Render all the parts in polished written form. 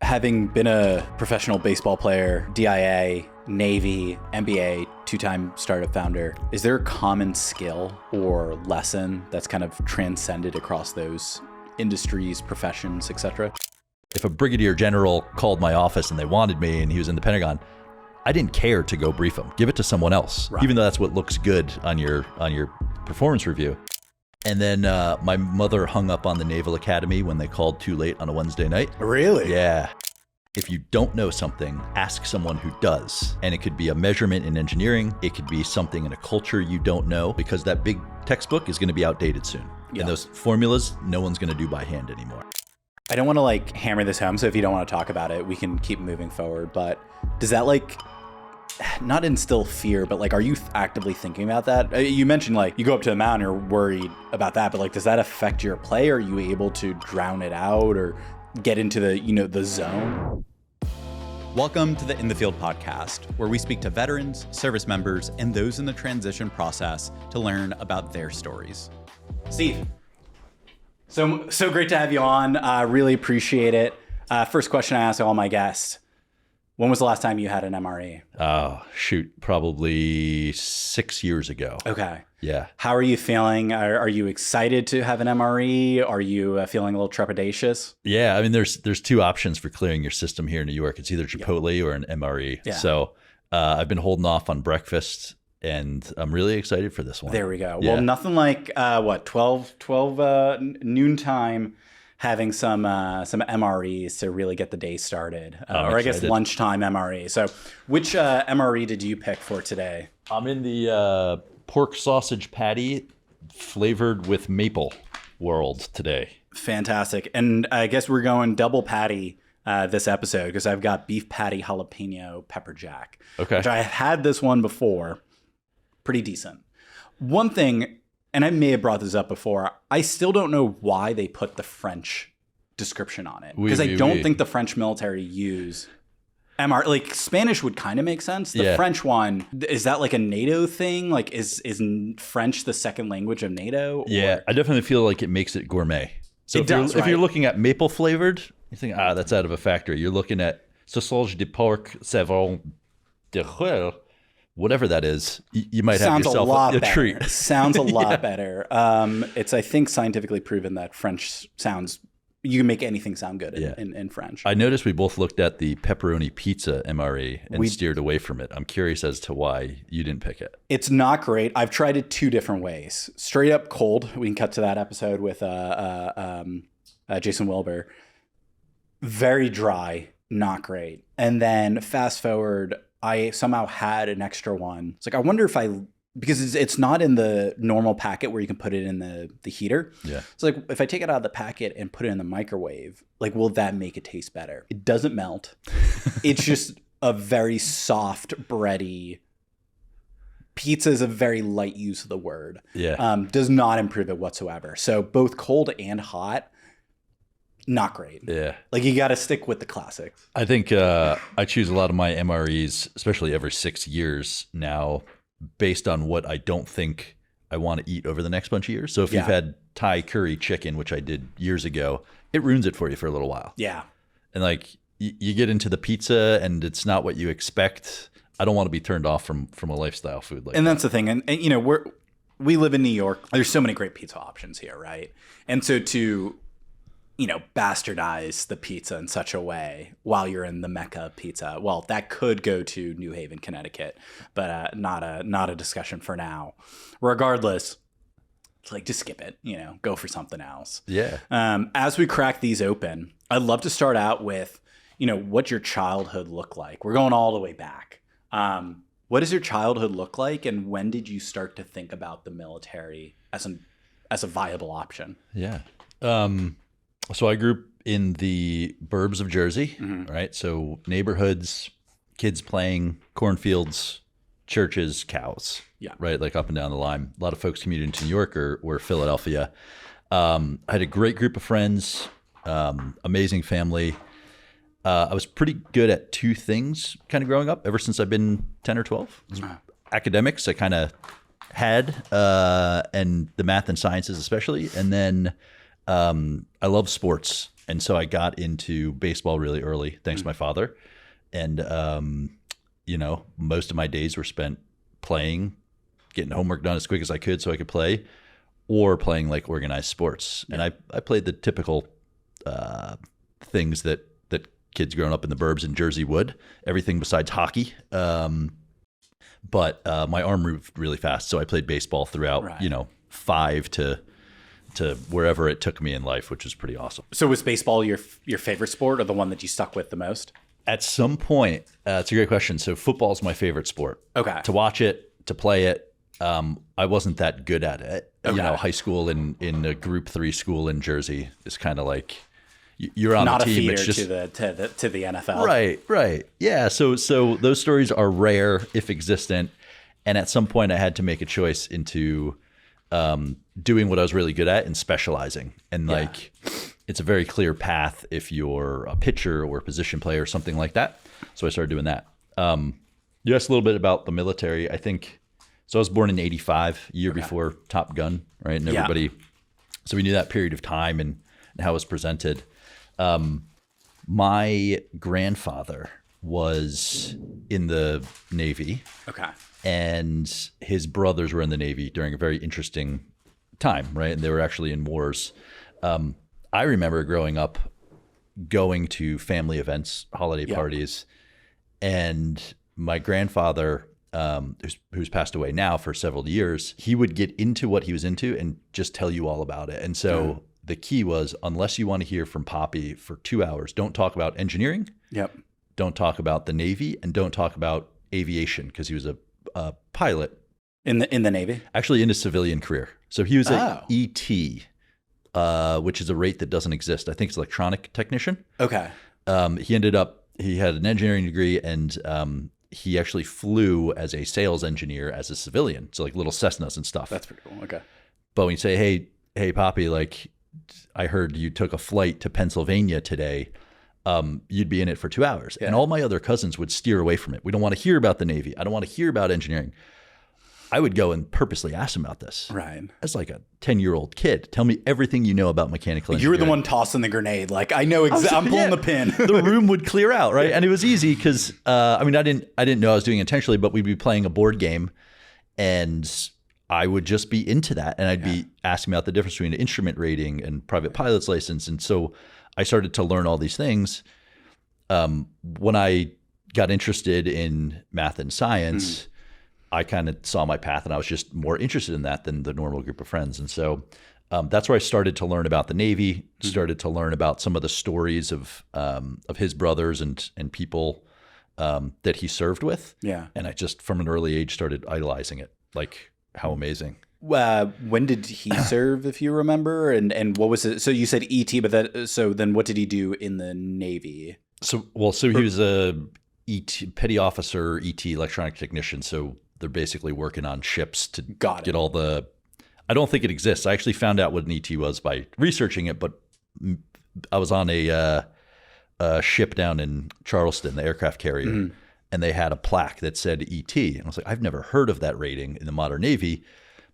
Having been a professional baseball player, DIA, Navy, MBA, two-time startup founder, is there a common skill or lesson that's kind of transcended across those industries, professions, etc.? If a brigadier general called my office and they wanted me and he was in the Pentagon, I didn't care to go brief him. Give it to someone else, right, even though that's what looks good on your performance review. And then my mother hung up on the Naval Academy when they called too late on a Wednesday night. Really? Yeah. If you don't know something, ask someone who does. And it could be a measurement in engineering. It could be something in a culture you don't know, because that big textbook is going to be outdated soon. Yeah. And those formulas, no one's going to do by hand anymore. I don't want to hammer this home, so if you don't want to talk about it, we can keep moving forward. But does that not instill fear, but are you actively thinking about that? You mentioned you go up to the mountain, you're worried about that, but does that affect your play? Are you able to drown it out or get into the zone? Welcome to the In the Field podcast, where we speak to veterans, service members, and those in the transition process to learn about their stories. Steve, so great to have you on. Really appreciate it. First question I ask all my guests: when was the last time you had an MRE? Oh, shoot. Probably 6 years ago. Okay. Yeah. How are you feeling? Are you excited to have an MRE? Are you feeling a little trepidatious? Yeah. I mean, there's two options for clearing your system here in New York. It's either Chipotle or an MRE. Yeah. So I've been holding off on breakfast, and I'm really excited for this one. There we go. Yeah. Well, nothing like 12 noontime having some MREs to really get the day started, or I guess lunchtime MRE. So which MRE did you pick for today? I'm in the pork sausage patty flavored with maple world today. Fantastic. And I guess we're going double patty this episode, because I've got beef patty jalapeno pepper jack. Okay. Which I have had this one before. Pretty decent. One thing, and I may have brought this up before, I still don't know why they put the French description on it. Because I don't think the French military use MR. Spanish would kind of make sense. The French one, is that a NATO thing? Is French the second language of NATO? Or? Yeah, I definitely feel like it makes it gourmet. So if you're looking at maple flavored, you think, that's out of a factory. You're looking at sausage de porc savon de rel. Whatever that is, you might have yourself a treat. Sounds a lot better. It's, I think, scientifically proven that French sounds, you can make anything sound good in French. I noticed we both looked at the pepperoni pizza MRE and steered away from it. I'm curious as to why you didn't pick it. It's not great. I've tried it two different ways. Straight up cold. We can cut to that episode with Jason Wilbur. Very dry, not great. And then fast forward, I somehow had an extra one. It's I wonder if because it's not in the normal packet where you can put it in the heater. Yeah. So if I take it out of the packet and put it in the microwave, will that make it taste better? It doesn't melt. It's just a very soft, bready. Pizza is a very light use of the word. Yeah. Does not improve it whatsoever. So both cold and hot, not great. Yeah. You got to stick with the classics. I think I choose a lot of my MREs, especially every 6 years now, based on what I don't think I want to eat over the next bunch of years. So if you've had Thai curry chicken, which I did years ago, it ruins it for you for a little while. Yeah. And you get into the pizza and it's not what you expect. I don't want to be turned off from a lifestyle food like and that's the thing. And we live in New York. There's so many great pizza options here, right? And so to bastardize the pizza in such a way while you're in the Mecca of pizza. Well, that could go to New Haven, Connecticut, but not a discussion for now. Regardless, it's just skip it, go for something else. Yeah. As we crack these open, I'd love to start out with, what your childhood looked like. We're going all the way back. What does your childhood look like, and when did you start to think about the military as a viable option? Yeah. So I grew up in the burbs of Jersey, right? So neighborhoods, kids playing, cornfields, churches, cows, right? Up and down the line. A lot of folks commuted into New York or Philadelphia. I had a great group of friends, amazing family. I was pretty good at two things kind of growing up ever since I've been 10 or 12. Academics, I kind of had, and the math and sciences especially. And then I love sports. And so I got into baseball really early, thanks to my father. And, most of my days were spent playing, getting homework done as quick as I could so I could play, or playing like organized sports. And I played the typical things that kids growing up in the burbs in Jersey would, everything besides hockey. But my arm moved really fast. So I played baseball throughout, 5 to wherever it took me in life, which was pretty awesome. So was baseball your favorite sport, or the one that you stuck with the most? At some point, it's a great question. So football is my favorite sport. Okay. To watch it, to play it. I wasn't that good at it. Okay. High school in a Group 3 school in Jersey is kind of like you're on not the team. a feeder it's just to the NFL. Right. Yeah. So those stories are rare, if existent. And at some point, I had to make a choice into doing what I was really good at and specializing. And it's a very clear path if you're a pitcher or a position player or something like that. So I started doing that. You asked a little bit about the military. I think so. I was born in '85, a year before Top Gun, right? And everybody, so we knew that period of time and how it was presented. My grandfather was in the Navy. Okay. And his brothers were in the Navy during a very interesting time, right? And they were actually in wars. I remember growing up going to family events, holiday parties, and my grandfather, who's passed away now for several years, he would get into what he was into and just tell you all about it. And so the key was, unless you want to hear from Poppy for 2 hours, don't talk about engineering. Yep. Don't talk about the Navy, and don't talk about aviation, because he was a pilot in the Navy, actually in his civilian career. So he was an ET, which is a rate that doesn't exist. I think it's electronic technician. Okay. He had an engineering degree, and he actually flew as a sales engineer as a civilian. So like little Cessnas and stuff. That's pretty cool. Okay. But when you say, hey, Poppy, like I heard you took a flight to Pennsylvania today. You'd be in it for 2 hours. Yeah. And all my other cousins would steer away from it. We don't want to hear about the Navy. I don't want to hear about engineering. I would go and purposely ask them about this. Right. As like a 10-year-old kid. Tell me everything you know about mechanical engineering. You were the one tossing the grenade. Like, I know exactly. I'm pulling the pin. The room would clear out, right? And it was easy because, I didn't know I was doing it intentionally, but we'd be playing a board game and I would just be into that. And I'd be asking about the difference between an instrument rating and private pilot's license. And so I started to learn all these things. When I got interested in math and science, I kind of saw my path, and I was just more interested in that than the normal group of friends. And so that's where I started to learn about the Navy, started to learn about some of the stories of his brothers and people that he served with. Yeah. And I just, from an early age, started idolizing it. Like, how amazing. When did he serve, if you remember? And what was it? So you said ET, but then what did he do in the Navy? So he was a petty officer, ET, electronic technician. So they're basically working on ships to get all the, I don't think it exists. I actually found out what an ET was by researching it, but I was on a ship down in Charleston, the aircraft carrier, and they had a plaque that said ET. And I was like, I've never heard of that rating in the modern Navy.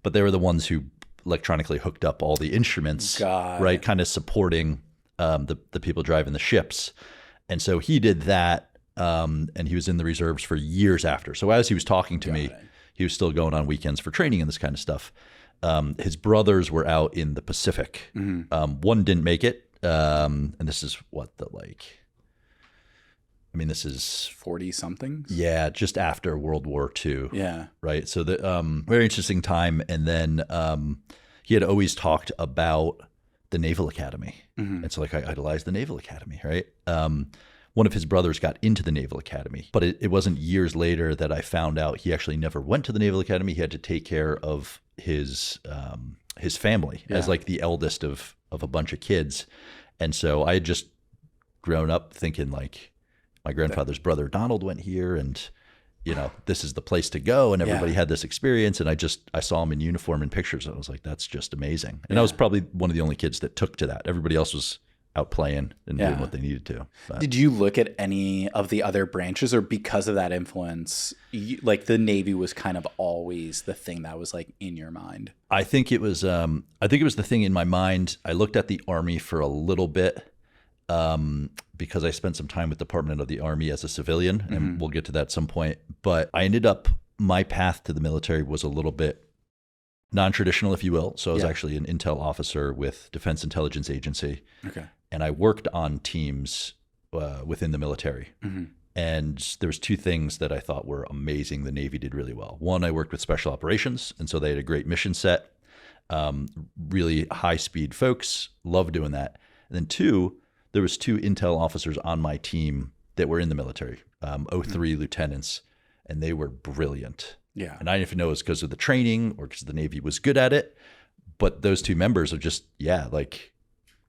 But they were the ones who electronically hooked up all the instruments, right? Kind of supporting the people driving the ships. And so he did that, and he was in the reserves for years after. So as he was talking to me, he was still going on weekends for training and this kind of stuff. His brothers were out in the Pacific. One didn't make it, and this is this is 40 somethings. Yeah, just after World War II. Yeah. Right. So the very interesting time. And then he had always talked about the Naval Academy. And so like I idolized the Naval Academy, right? One of his brothers got into the Naval Academy, but it wasn't years later that I found out he actually never went to the Naval Academy. He had to take care of his family as like the eldest of a bunch of kids. And so I had just grown up thinking like, my grandfather's brother Donald went here, and this is the place to go, and everybody had this experience. And I saw him in uniform in pictures, and I was like, that's just amazing. And I was probably one of the only kids that took to that. Everybody else was out playing and doing what they needed to. But did you look at any of the other branches, or because of that influence, like the Navy was kind of always the thing that was like in your mind? I think it was the thing in my mind. I looked at the Army for a little bit. because I spent some time with the Department of the Army as a civilian, and we'll get to that at some point. But I ended up, my path to the military was a little bit non-traditional, if you will. So I was actually an intel officer with Defense Intelligence Agency. Okay. And I worked on teams within the military. And there was two things that I thought were amazing the Navy did really well. One, I worked with special operations, and so they had a great mission set, really high-speed folks, loved doing that. And then two, there was two intel officers on my team that were in the military, 03 lieutenants, and they were brilliant. Yeah. And I didn't even know it was because of the training or because the Navy was good at it. But those two members are just, like,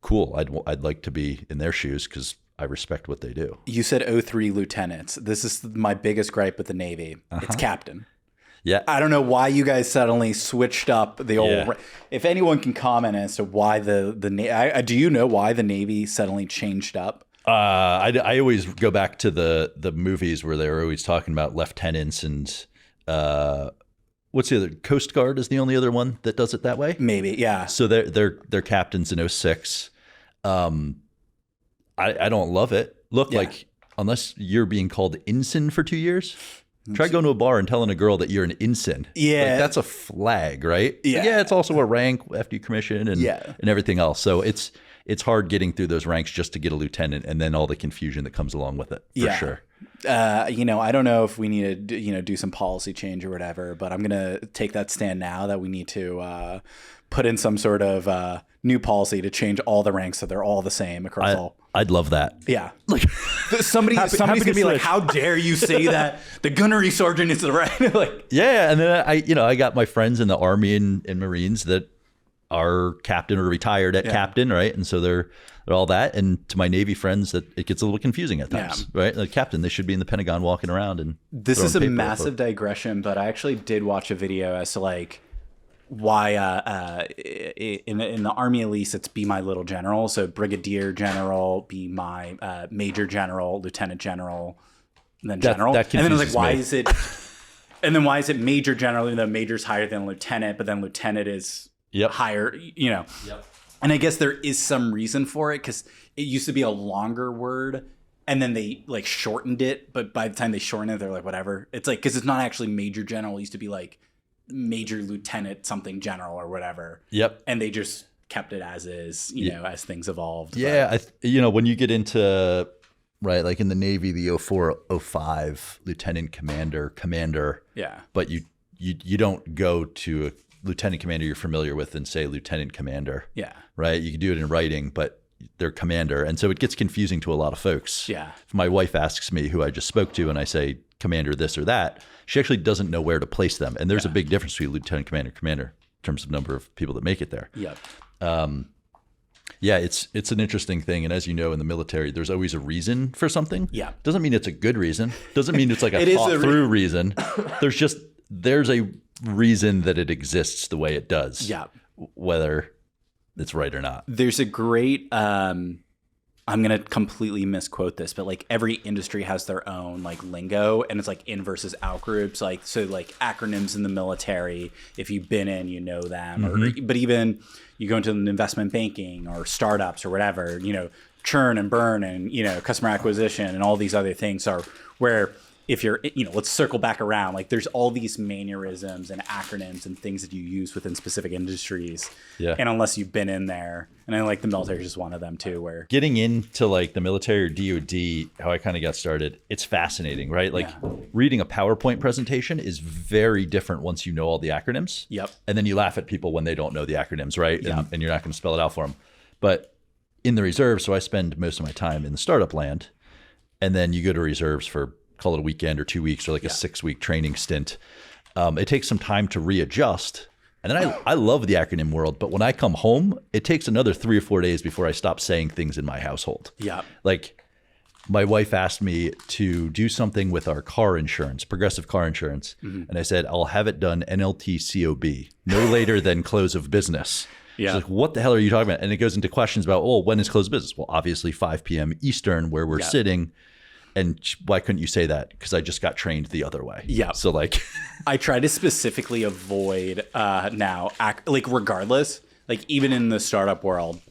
cool. I'd like to be in their shoes because I respect what they do. You said 03 lieutenants. This is my biggest gripe with the Navy. It's captain. Yeah. I don't know why you guys suddenly switched up the old. If anyone can comment as to why do you know why the Navy suddenly changed up? I always go back to the movies where they were always talking about lieutenants and what's the other? Coast Guard is the only other one that does it that way. Maybe, yeah. So they're captains in 06. I don't love it. Look, like, unless you're being called ensign for 2 years, try going to a bar and telling a girl that you're an ensign. Yeah. Like, that's a flag, right? Yeah. Yeah, it's also a rank after you commission and everything else. So it's hard getting through those ranks just to get a lieutenant and then all the confusion that comes along with it, for sure. I don't know if we need to, do some policy change or whatever, but I'm going to take that stand now that we need to put in some sort of new policy to change all the ranks so they're all the same across all. I'd love that. Yeah. Like somebody's going to be like, how dare you say that the gunnery sergeant is the right? Like, yeah. And then I got my friends in the Army and Marines that are captain or retired at captain, right? And so they're all that. And to my Navy friends, that it gets a little confusing at times, right? Like, captain, they should be in the Pentagon walking around and this is a massive digression, but I actually did watch a video as to like why in the Army, at least, it's be my little general. So brigadier general, be my major general, lieutenant general, and then general. That and then it's like, why is it? And then why is it major general? Even though major's higher than lieutenant, but then lieutenant is higher. Yep. And I guess there is some reason for it because it used to be a longer word. And then they like shortened it, but by the time they shortened it, they're like, whatever. It's like, because it's not actually major general. It used to be like major lieutenant something general or whatever. Yep. And they just kept it as is, as things evolved. Yeah. When you get into, right, like in the Navy, the 04, 05 lieutenant commander. Yeah. But you don't go to a lieutenant commander you're familiar with and say lieutenant commander. Yeah. Right. You can do it in writing, but they're commander. And so it gets confusing to a lot of folks. Yeah. If my wife asks me who I just spoke to and I say commander this or that, she actually doesn't know where to place them. And there's a big difference between lieutenant commander in terms of number of people that make it there. Yep. It's an interesting thing. And as you know, in the military, there's always a reason for something. Yeah. Doesn't mean it's a good reason. Doesn't mean it's like a thought through reason. There's a reason that it exists the way it does. Yeah. Whether it's right or not. There's a great, I'm going to completely misquote this, but like every industry has their own like lingo, and it's like in versus out groups. Like, so like acronyms in the military, if you've been in, you know them, but even you go into investment banking or startups or whatever, churn and burn and, customer acquisition and all these other things are where if you're, let's circle back around, like there's all these mannerisms and acronyms and things that you use within specific industries. Yeah. And unless you've been in there, and I like the military is just one of them too, where getting into like the military or DOD, how I kind of got started, it's fascinating, right? Like reading a PowerPoint presentation is very different once you know all the acronyms. Yep. And then you laugh at people when they don't know the acronyms, right? Yep. And you're not going to spell it out for them. But in the reserves, so I spend most of my time in the startup land, and then you go to reserves for call it a weekend or 2 weeks or like a 6-week training stint. It takes some time to readjust. And then I love the acronym world, but when I come home, it takes another 3 or 4 days before I stop saying things in my household. Yeah. Like my wife asked me to do something with our car insurance, progressive car insurance. Mm-hmm. And I said, I'll have it done NLT COB, no later than close of business. Yeah. She's like, what the hell are you talking about? And it goes into questions about, when is close of business? Well, obviously 5 p.m. Eastern where we're sitting. And why couldn't you say that? Because I just got trained the other way. Yeah. So like, I try to specifically avoid now, like regardless, like even in the startup world,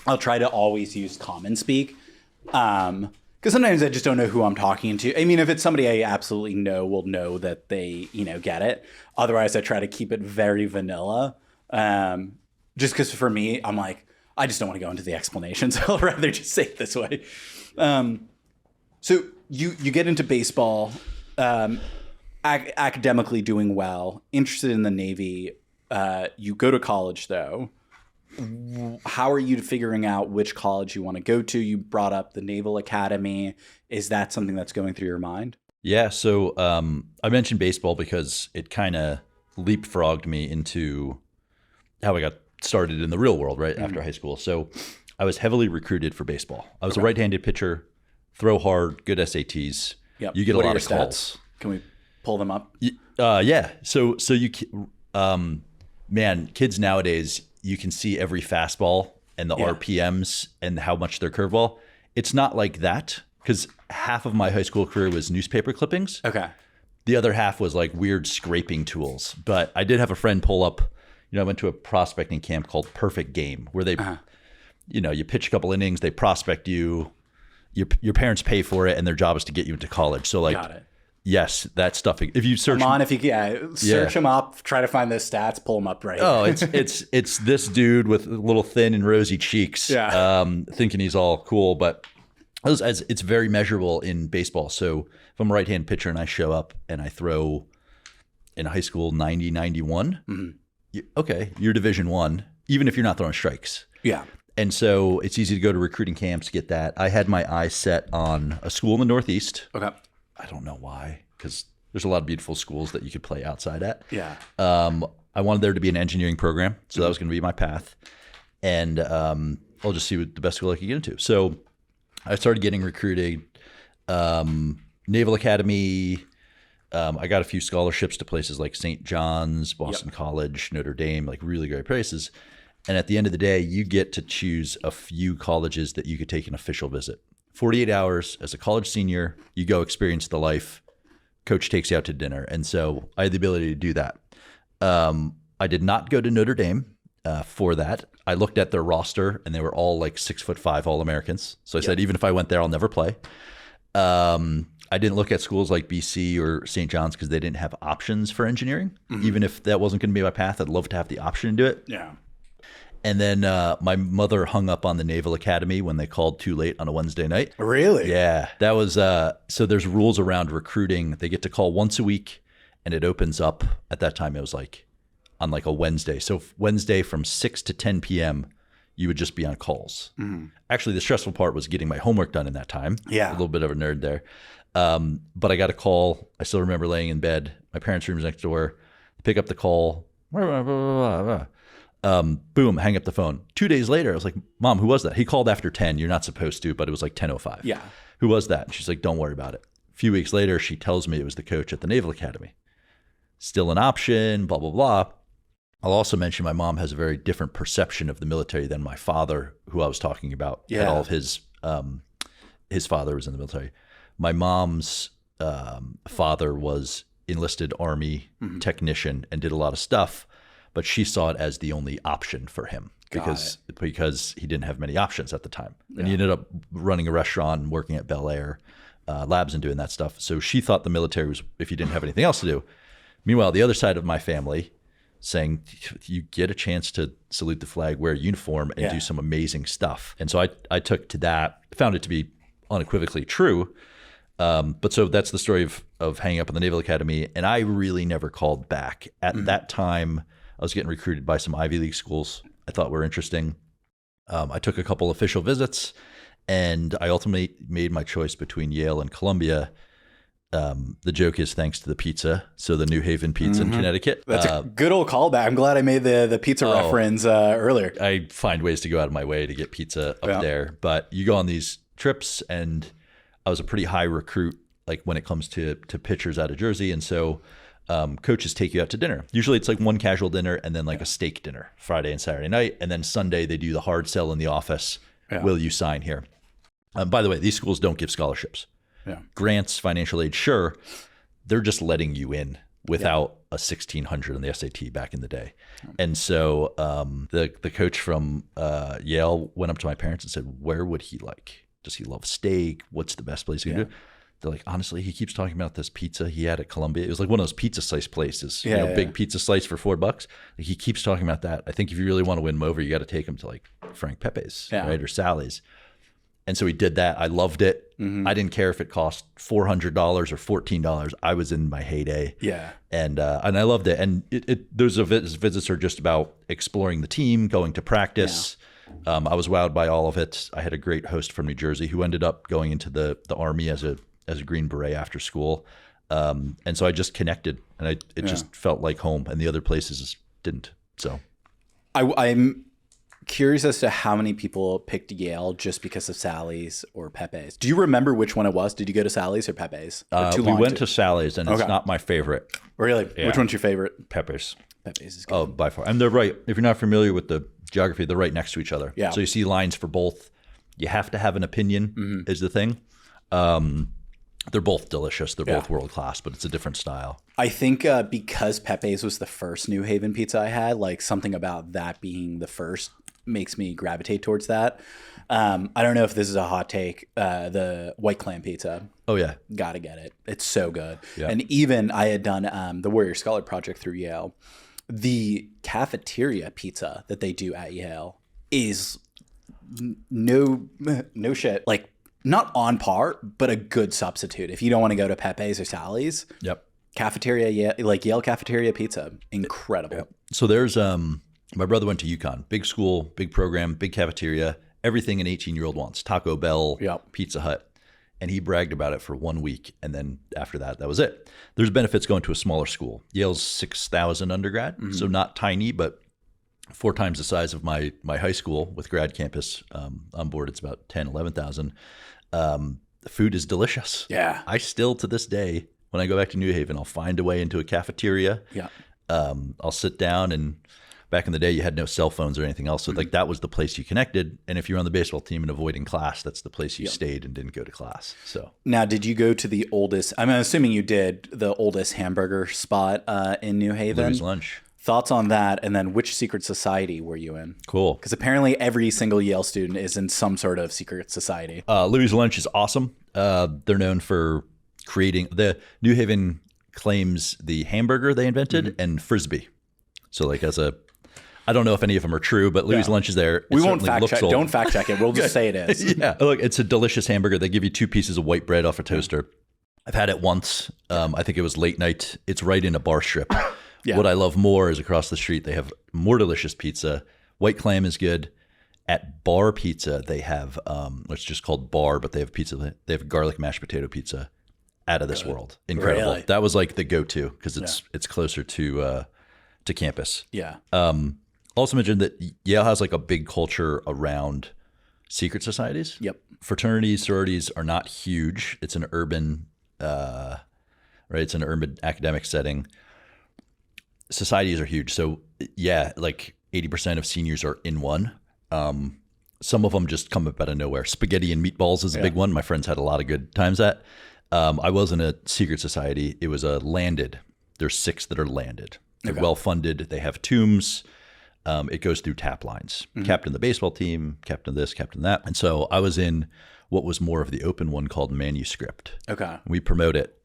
I'll try to always use common speak. Because sometimes I just don't know who I'm talking to. I mean, if it's somebody I absolutely know, will know that they, get it. Otherwise, I try to keep it very vanilla. Just because for me, I'm like, I just don't want to go into the explanation. So I'll rather just say it this way. So you get into baseball, academically doing well, interested in the Navy. You go to college, though. How are you figuring out which college you want to go to? You brought up the Naval Academy. Is that something that's going through your mind? Yeah. So I mentioned baseball because it kind of leapfrogged me into how I got started in the real world, right? After high school. So I was heavily recruited for baseball. I was a right-handed pitcher, throw hard, good SATs. Yep. You get What a are lot your of stats? calls. Can we pull them up? Yeah. So you, man, kids nowadays, you can see every fastball and the RPMs and how much they're curveball. It's not like that because half of my high school career was newspaper clippings. Okay. The other half was like weird scraping tools. But I did have a friend pull up, I went to a prospecting camp called Perfect Game where they, you pitch a couple innings, they prospect you, your parents pay for it, and their job is to get you into college. So like, Got it. Yes, that stuff. If you search, search them up, try to find those stats, pull them up right. Oh, it's this dude with little thin and rosy cheeks, thinking he's all cool, but it's very measurable in baseball. So if I'm a right-hand pitcher and I show up and I throw in high school 90, 91, okay, you're Division I, even if you're not throwing strikes. Yeah. And so it's easy to go to recruiting camps, get that. I had my eyes set on a school in the Northeast. Okay. I don't know why, because there's a lot of beautiful schools that you could play outside at. Yeah. I wanted there to be an engineering program, so that was going to be my path. And I'll just see what the best school I could get into. So I started getting recruited. Naval Academy. I got a few scholarships to places like St. John's, Boston College, Notre Dame, like really great places. And at the end of the day, you get to choose a few colleges that you could take an official visit. 48 hours as a college senior, you go experience the life. Coach takes you out to dinner. And so I had the ability to do that. I did not go to Notre Dame for that. I looked at their roster and they were all like 6'5" All-Americans. So I said, even if I went there, I'll never play. I didn't look at schools like BC or St. John's because they didn't have options for engineering. Even if that wasn't going to be my path, I'd love to have the option to do it. Yeah. And then my mother hung up on the Naval Academy when they called too late on a Wednesday night. Really? Yeah. That was, so there's rules around recruiting. They get to call once a week and it opens up. At that time, it was like on like a Wednesday. So Wednesday from 6 to 10 p.m., you would just be on calls. Actually, the stressful part was getting my homework done in that time. Yeah. A little bit of a nerd there. But I got a call. I still remember laying in bed. My parents' room was next door. Pick up the call. Boom, hang up the phone. 2 days later, I was like, Mom, who was that? He called after 10. You're not supposed to, but it was like 10:05. Yeah. Who was that? And she's like, don't worry about it. A few weeks later, she tells me it was the coach at the Naval Academy. Still an option, blah, blah, blah. I'll also mention my mom has a very different perception of the military than my father, who I was talking about. Yeah. All of his father was in the military. My mom's father was enlisted Army technician and did a lot of stuff. But she saw it as the only option for him because he didn't have many options at the time. And he ended up running a restaurant and working at Bel Air Labs and doing that stuff. So she thought the military was if you didn't have anything else to do. Meanwhile, the other side of my family saying you get a chance to salute the flag, wear a uniform, and do some amazing stuff. And so I took to that, found it to be unequivocally true. But so that's the story of hanging up in the Naval Academy. And I really never called back. At that time, I was getting recruited by some Ivy League schools I thought were interesting. I took a couple official visits, and I ultimately made my choice between Yale and Columbia. The joke is thanks to the pizza. So the New Haven pizza in Connecticut. That's a good old callback. I'm glad I made the pizza reference earlier. I find ways to go out of my way to get pizza up there. But you go on these trips, and I was a pretty high recruit, like when it comes to pitchers out of Jersey. And so coaches take you out to dinner. Usually it's like one casual dinner and then like a steak dinner Friday and Saturday night. And then Sunday they do the hard sell in the office. Yeah. Will you sign here? By the way, these schools don't give scholarships. Yeah. Grants, financial aid, sure. They're just letting you in without a 1600 on the SAT back in the day. And so the coach from Yale went up to my parents and said, where would he like? Does he love steak? What's the best place he can do? They're like, honestly, he keeps talking about this pizza he had at Columbia. It was like one of those pizza slice places, big pizza slice for $4. Like, he keeps talking about that. I think if you really want to win him over, you got to take him to like Frank Pepes, right? Or Sally's. And so he did that. I loved it. I didn't care if it cost $400 or $14. I was in my heyday. Yeah. And I loved it. And those visits are just about exploring the team, going to practice. I was wowed by all of it. I had a great host from New Jersey who ended up going into the Army as a Green Beret after school. And so I just connected, and it just felt like home, and the other places didn't. So I'm curious as to how many people picked Yale just because of Sally's or Pepes. Do you remember which one it was? Did you go to Sally's or Pepes? We went to Sally's, and it's not my favorite. Really? Yeah. Which one's your favorite? Pepes. Pepes is good. Oh, by far. And they're right. If you're not familiar with the geography, they're right next to each other. Yeah. So you see lines for both. You have to have an opinion is the thing. They're both delicious. They're both world class, but it's a different style. I think because Pepes was the first New Haven pizza I had, like something about that being the first makes me gravitate towards that. I don't know if this is a hot take. The white clam pizza. Oh yeah, gotta get it. It's so good. Yeah. And even I had done the Warrior Scholar Project through Yale. The cafeteria pizza that they do at Yale is no shit, like not on par, but a good substitute. If you don't want to go to Pepes or Sally's, cafeteria, like Yale cafeteria pizza, incredible. Yep. So there's my brother went to UConn, big school, big program, big cafeteria, everything an 18-year-old wants: Taco Bell, Pizza Hut. And he bragged about it for 1 week, and then after that, that was it. There's benefits going to a smaller school. Yale's 6,000 undergrad, so not tiny, but 4 times the size of my high school with grad campus. On board, it's about 10, 11,000. The food is delicious. Yeah. I still, to this day, when I go back to New Haven, I'll find a way into a cafeteria. Yeah. I'll sit down, and back in the day, you had no cell phones or anything else. So like that was the place you connected. And if you're on the baseball team and avoiding class, that's the place you stayed and didn't go to class. So now, did you go to the oldest, I'm assuming you did, the oldest hamburger spot in New Haven? Louis' Lunch. Thoughts on that? And then which secret society were you in? Cool. Because apparently every single Yale student is in some sort of secret society. Louis' Lunch is awesome. They're known for creating, the New Haven claims the hamburger they invented and Frisbee. So like I don't know if any of them are true, but Louis' Lunch is there. We won't fact check. Don't fact check it. We'll just say it is. Yeah. Look, it's a delicious hamburger. They give you 2 pieces of white bread off a toaster. I've had it once. I think it was late night. It's right in a bar strip. Yeah. What I love more is across the street, they have more delicious pizza. White clam is good. At Bar Pizza, they have, it's just called Bar, but they have pizza. They have garlic mashed potato pizza out of this world. Incredible. Really? That was like the go-to because it's closer to campus. Yeah. Also mentioned that Yale has like a big culture around secret societies. Yep. Fraternities, sororities are not huge. It's an urban, right? It's an urban academic setting. Societies are huge. So yeah, like 80% of seniors are in one. Some of them just come up out of nowhere. Spaghetti and meatballs is a big one. My friends had a lot of good times at. I was in a secret society. It was a landed. There's 6 that are landed. They're well-funded. They have tombs. It goes through tap lines. Captain of the baseball team, captain of this, captain of that. And so I was in what was more of the open one called Manuscript. Okay. We promote it.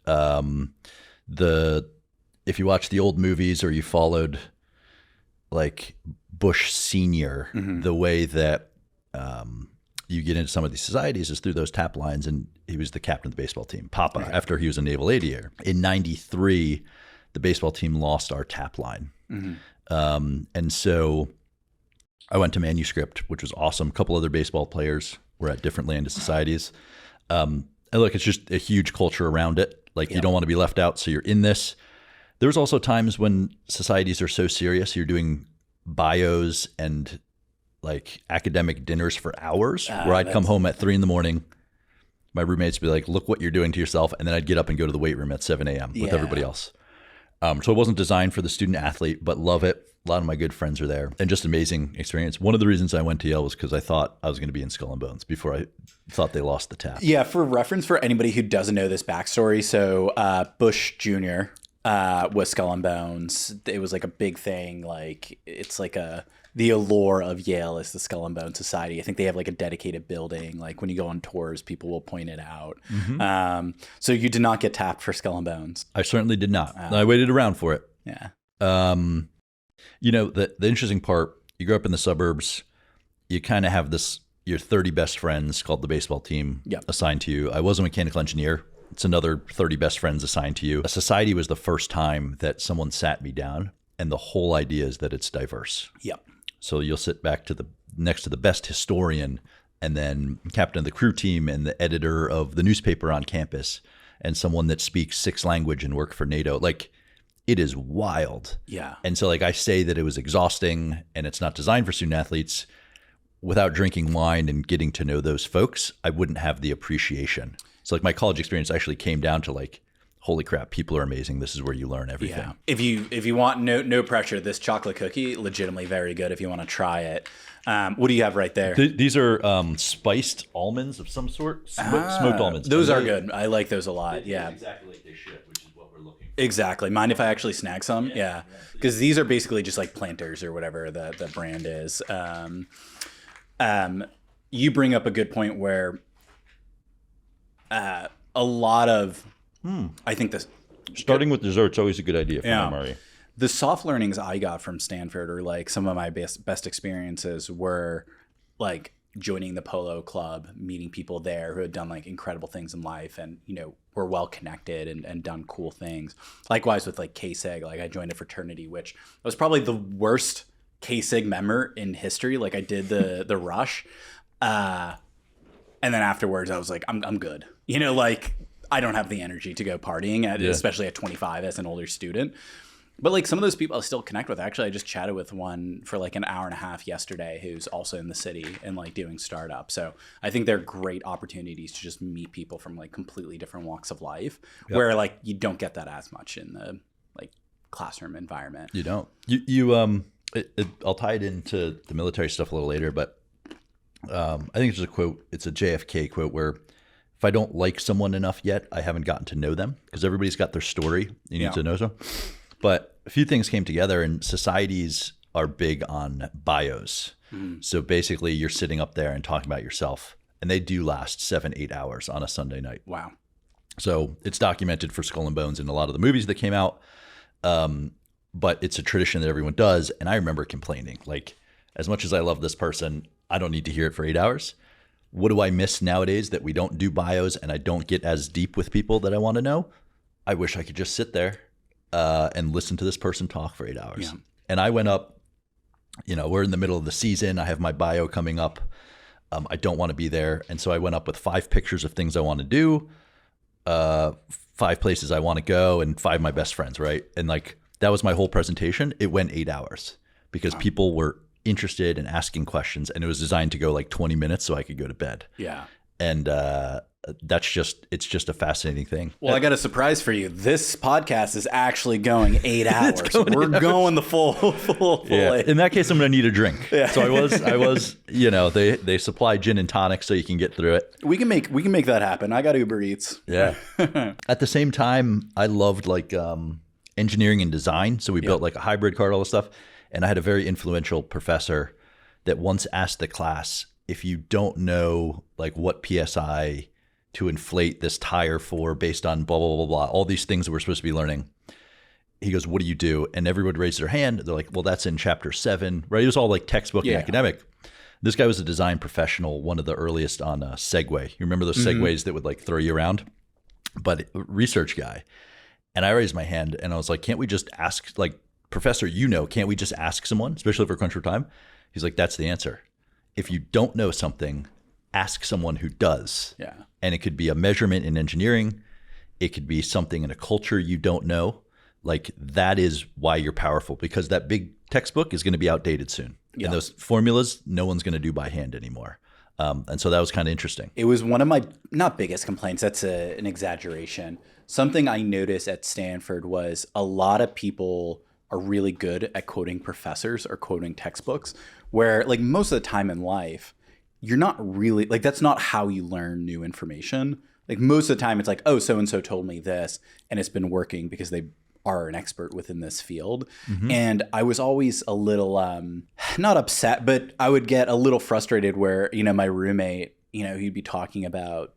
If you watch the old movies or you followed like Bush Senior, the way that you get into some of these societies is through those tap lines. And he was the captain of the baseball team, Papa, after he was a naval aviator. In 93, the baseball team lost our tap line. And so I went to Manuscript, which was awesome. A couple other baseball players were at different landed societies. And look, it's just a huge culture around it. Like you don't want to be left out. So you're in this. There's also times when societies are so serious, you're doing bios and like academic dinners for hours where I'd come home at 3 a.m. My roommates would be like, look what you're doing to yourself. And then I'd get up and go to the weight room at 7 a.m. with everybody else. So it wasn't designed for the student athlete, but love it. A lot of my good friends are there and just amazing experience. One of the reasons I went to Yale was because I thought I was going to be in Skull and Bones before I thought they lost the tap. Yeah. For reference for anybody who doesn't know this backstory. So Bush Jr., was Skull and Bones. It was like a big thing. Like it's like the allure of Yale is the Skull and Bones Society. I think they have like a dedicated building. Like when you go on tours, people will point it out. So you did not get tapped for Skull and Bones. I certainly did not. I waited around for it. Yeah. You know, the interesting part, you grow up in the suburbs, you kind of have your 30 best friends called the baseball team assigned to you. I was a mechanical engineer. It's another 30 best friends assigned to you. A society was the first time that someone sat me down, and the whole idea is that it's diverse. Yep. So you'll sit back to next to the best historian, and then captain of the crew team and the editor of the newspaper on campus, and someone that speaks 6 languages and work for NATO. Like, it is wild. Yeah. And so like I say that it was exhausting and it's not designed for student athletes. Without drinking wine and getting to know those folks, I wouldn't have the appreciation. So like my college experience actually came down to like, holy crap, people are amazing. This is where you learn everything. Yeah. If you want no pressure, this chocolate cookie, legitimately very good if you want to try it. What do you have right there? These are spiced almonds of some sort, smoked almonds. Those are good. I like those a lot. Yeah. Exactly like they should, which is what we're looking for. Exactly. Mind if I actually snag some? Yeah. Because these are basically just like Planters or whatever the brand is. You bring up a good point where a lot of, I think this... Starting with dessert's always a good idea for MRE. The soft learnings I got from Stanford, or like some of my best experiences, were like joining the polo club, meeting people there who had done like incredible things in life and, you know, were well connected and done cool things. Likewise with like K-Sig, like I joined a fraternity, which was probably the worst K-Sig member in history. Like I did the rush. And then afterwards I was like, I'm good. You know, like I don't have the energy to go partying especially at 25 as an older student. But like some of those people I still connect with. Actually, I just chatted with one for like an hour and a half yesterday who's also in the city and like doing startup. So I think they're great opportunities to just meet people from like completely different walks of life where like you don't get that as much in the like classroom environment. You don't. I'll tie it into the military stuff a little later, but I think there's a quote. It's a JFK quote where if I don't like someone enough yet, I haven't gotten to know them, because everybody's got their story. You need to know so. But a few things came together, and societies are big on bios. So basically you're sitting up there and talking about yourself, and they do last 7-8 hours on a Sunday night. Wow. So it's documented for Skull and Bones in a lot of the movies that came out. But it's a tradition that everyone does. And I remember complaining, like, as much as I love this person, I don't need to hear it for 8 hours. What do I miss nowadays that we don't do bios and I don't get as deep with people that I want to know? I wish I could just sit there and listen to this person talk for 8 hours. Yeah. And I went up, you know, we're in the middle of the season. I have my bio coming up. I don't want to be there. And so I went up with 5 pictures of things I want to do, 5 places I want to go, and 5 of my best friends, right? And like, that was my whole presentation. It went 8 hours because people were interested in asking questions, and it was designed to go like 20 minutes so I could go to bed. Yeah. And it's just a fascinating thing. Well, I got a surprise for you. This podcast is actually going 8 hours. We're going the full yeah. 8. In that case, I'm going to need a drink. Yeah. So I was, you know, they supply gin and tonic so you can get through it. We can make that happen. I got Uber Eats. Yeah. At the same time, I loved like engineering and design. So we built like a hybrid car, all this stuff. And I had a very influential professor that once asked the class, if you don't know like what PSI to inflate this tire for based on blah, blah, blah, blah, all these things that we're supposed to be learning, he goes, what do you do? And everyone raised their hand. They're like, well, that's in chapter 7, right? It was all like textbook and academic. This guy was a design professional, one of the earliest on Segway. You remember those Segways that would like throw you around? But research guy. And I raised my hand and I was like, can't we just ask, like, Professor, you know, can't we just ask someone, especially for crunch for time? He's like, that's the answer. If you don't know something, ask someone who does. Yeah. And it could be a measurement in engineering. It could be something in a culture you don't know. Like, that is why you're powerful, because that big textbook is going to be outdated soon. Yeah. And those formulas, no one's going to do by hand anymore. And so that was kind of interesting. It was one of my, not biggest complaints, that's an exaggeration. Something I noticed at Stanford was a lot of people are really good at quoting professors or quoting textbooks, where like most of the time in life, you're not really, like, that's not how you learn new information. Like most of the time it's like, oh, so-and-so told me this and it's been working because they are an expert within this field. And I was always a little, not upset, but I would get a little frustrated where, my roommate, he'd be talking about,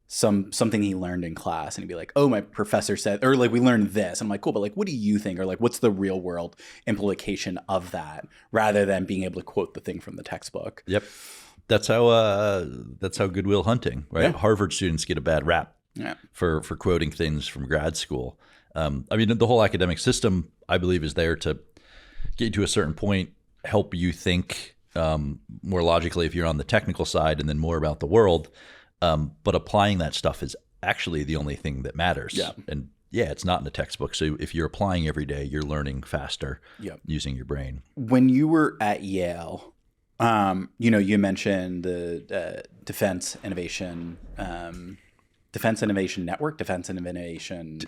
something he learned in class, and he'd be like, oh, my professor said, or like, we learned this. I'm like, cool, but like, what do you think? Or like, what's the real world implication of that, rather than being able to quote the thing from the textbook? Yep. That's how Goodwill Hunting, right? Yeah. Harvard students get a bad rap for quoting things from grad school. The whole academic system, I believe, is there to get you to a certain point, help you think more logically if you're on the technical side, and then more about the world. But applying that stuff is actually the only thing that matters. Yeah. And it's not in the textbook. So if you're applying every day, you're learning faster using your brain. When you were at Yale, you mentioned the Defense Innovation Network, Defense Intelligence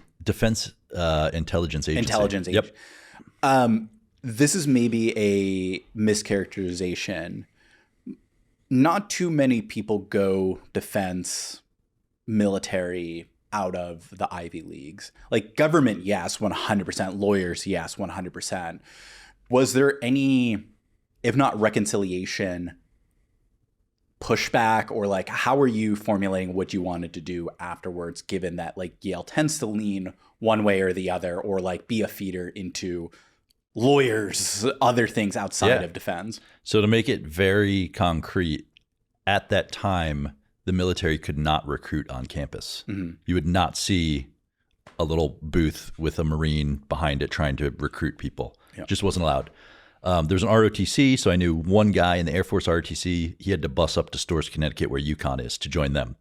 Agency. Intelligence Agency. Yep. This is maybe a mischaracterization. Not too many people go defense, military out of the Ivy Leagues. Like government, yes, 100%. Lawyers, yes, 100%. Was there any, if not reconciliation, pushback, or like how are you formulating what you wanted to do afterwards, given that like Yale tends to lean one way or the other, or like be a feeder into lawyers, other things outside of defense? So to make it very concrete, at that time, the military could not recruit on campus. You would not see a little booth with a Marine behind it trying to recruit people. Just wasn't allowed. There's an ROTC, so I knew one guy in the Air Force ROTC. He had to bus up to Storrs, Connecticut, where UConn is, to join them.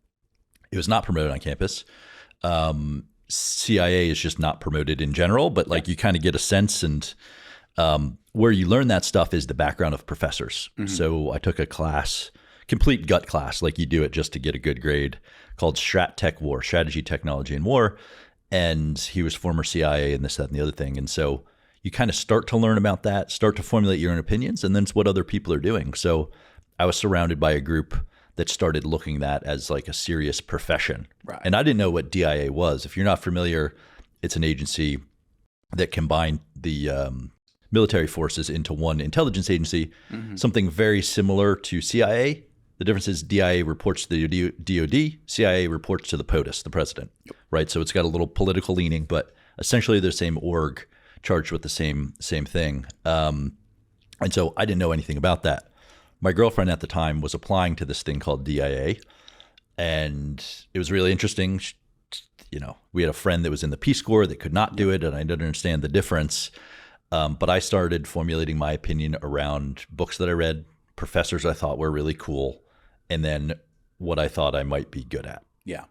It was not promoted on campus. CIA is just not promoted in general, but like you kind of get a sense, and where you learn that stuff is the background of professors. So I took a class, complete gut class, like you do it just to get a good grade, called Strat Tech War, Strategy, Technology, and War. And he was former CIA and this, that, and the other thing. And so you kind of start to learn about that, start to formulate your own opinions, and then it's what other people are doing. So I was surrounded by a group that started looking at that as like a serious profession. Right. And I didn't know what DIA was. If you're not familiar, it's an agency that combined the military forces into one intelligence agency, something very similar to CIA. The difference is DIA reports to the DOD, CIA reports to the POTUS, the president, right? So it's got a little political leaning, but essentially they're the same org charged with the same thing. And so I didn't know anything about that. My girlfriend at the time was applying to this thing called DIA, and it was really interesting. We had a friend that was in the Peace Corps that could not do it, and I didn't understand the difference. But I started formulating my opinion around books that I read, professors I thought were really cool, and then what I thought I might be good at. Yeah.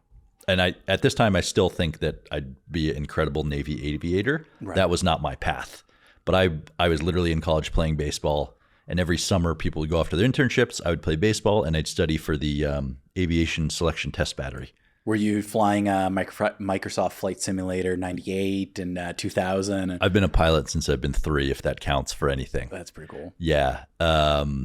And at this time, I still think that I'd be an incredible Navy aviator. Right. That was not my path. But I was literally in college playing baseball, and every summer people would go off to their internships. I would play baseball, and I'd study for the Aviation Selection Test Battery. Were you flying Microsoft Flight Simulator 98 and 2000? I've been a pilot since I've been 3, if that counts for anything. That's pretty cool. Yeah.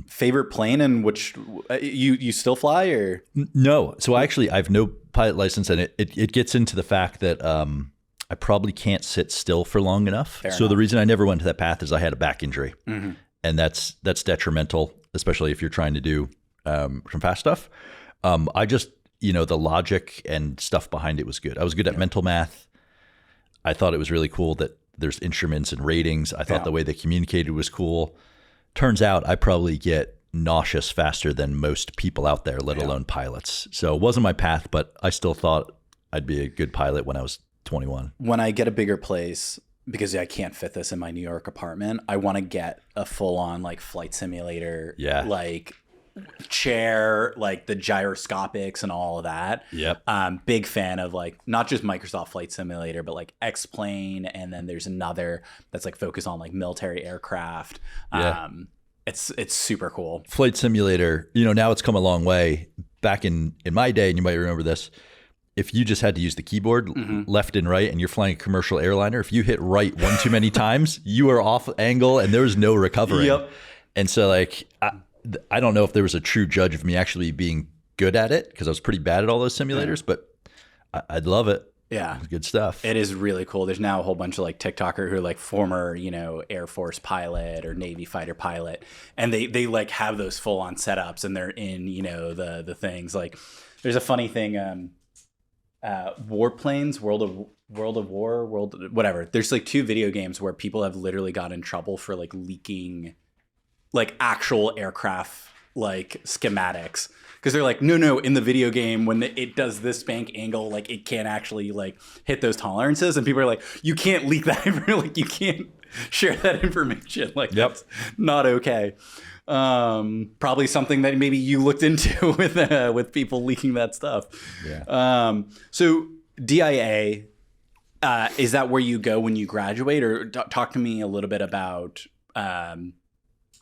Favorite plane, and which you still fly, or? No. So I have no pilot license, and it gets into the fact that I probably can't sit still for long enough. Fair enough. The reason I never went to that path is I had a back injury, and that's detrimental, especially if you're trying to do some fast stuff. I just, the logic and stuff behind it was good. I was good at mental math. I thought it was really cool that there's instruments and ratings. I thought the way they communicated was cool. Turns out I probably get nauseous faster than most people out there, let alone pilots. So it wasn't my path, but I still thought I'd be a good pilot when I was 21. When I get a bigger place, because I can't fit this in my New York apartment, I want to get a full-on like flight simulator, like chair, like the gyroscopics and all of that. Yep. Big fan of like not just Microsoft Flight Simulator, but like X-Plane, and then there's another that's like focused on like military aircraft. It's super cool. Flight Simulator, now it's come a long way. Back in my day, and you might remember this, if you just had to use the keyboard left and right, and you're flying a commercial airliner, if you hit right one too many times, you were off angle and there was no recovering. Yep. And so like I don't know if there was a true judge of me actually being good at it, because I was pretty bad at all those simulators, but I'd love it. Yeah. Good stuff. It is really cool. There's now a whole bunch of like TikToker who are like former, Air Force pilot or Navy fighter pilot. And they like have those full on setups and they're in, the things. Like there's a funny thing, Warplanes, World of War, whatever. There's like 2 video games where people have literally got in trouble for like leaking like actual aircraft like schematics. Because they're like, no, in the video game, when it does this bank angle, like it can't actually like hit those tolerances. And people are like, you can't leak that. Like you can't share that information. Like that's not okay. Probably something that maybe you looked into with people leaking that stuff. Yeah. So DIA, is that where you go when you graduate? Or talk to me a little bit about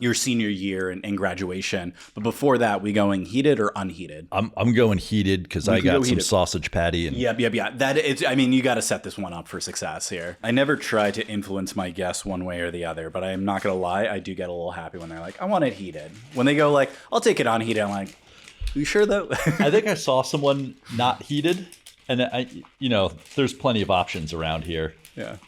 your senior year and graduation. But before that, we going heated or unheated? I'm going heated because I got some sausage patty. And Yep. You got to set this one up for success here. I never try to influence my guests one way or the other, but I am not going to lie. I do get a little happy when they're like, I want it heated. When they go like, I'll take it unheated. I'm like, you sure though? I think I saw someone not heated, and there's plenty of options around here. Yeah.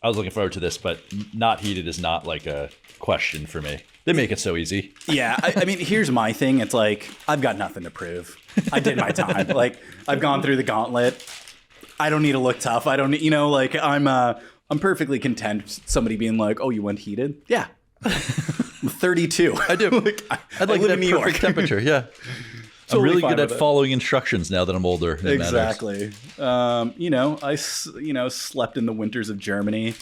I was looking forward to this, but not heated is not like a question for me. They make it so easy. Yeah. I mean, here's my thing. It's like, I've got nothing to prove. I did my time. Like, I've gone through the gauntlet. I don't need to look tough. I don't need, I'm perfectly content somebody being like, oh, you went heated? Yeah. I'm 32. I do. I'd like that perfect temperature. Yeah. I'm really good at following instructions now that I'm older. Exactly. I slept in the winters of Germany.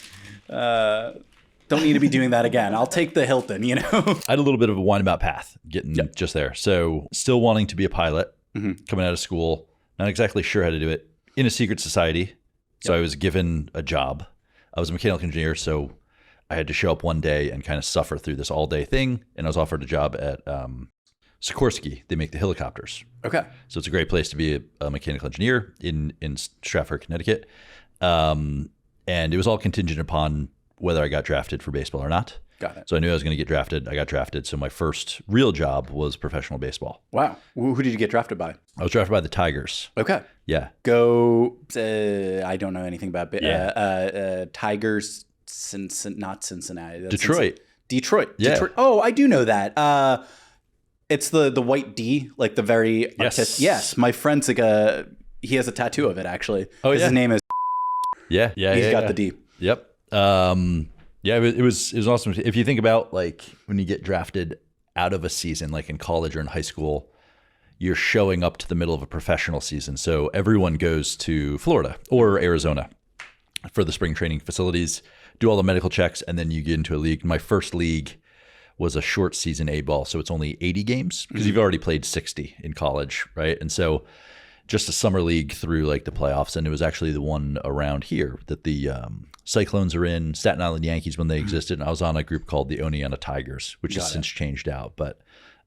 Don't need to be doing that again. I'll take the Hilton, I had a little bit of a wind-about path getting just there. So still wanting to be a pilot, coming out of school, not exactly sure how to do it. In a secret society. So I was given a job. I was a mechanical engineer, so I had to show up one day and kind of suffer through this all-day thing. And I was offered a job at Sikorsky. They make the helicopters. Okay. So it's a great place to be a mechanical engineer in Stratford, Connecticut. And it was all contingent upon whether I got drafted for baseball or not. Got it. So I knew I was going to get drafted. I got drafted. So my first real job was professional baseball. Wow. Who did you get drafted by? I was drafted by the Tigers. Okay. Yeah. Go. I don't know anything about Tigers. Not Cincinnati. That's Detroit. Detroit. Yeah. Detroit. Oh, I do know that. It's the white D, like the very artistic. Yes, my friend's like he has a tattoo of it actually. Oh yeah. His name is. Yeah. He's got the D. Yep. It was awesome. If you think about like when you get drafted out of a season, like in college or in high school, you're showing up to the middle of a professional season. So everyone goes to Florida or Arizona for the spring training facilities, do all the medical checks, and then you get into a league. My first league was a short season A ball. So it's only 80 games because you've already played 60 in college, right? And so just a summer league through like the playoffs. And it was actually the one around here that the Cyclones are in, Staten Island Yankees when they existed. And I was on a group called the Oneonta Tigers, which has since changed out. But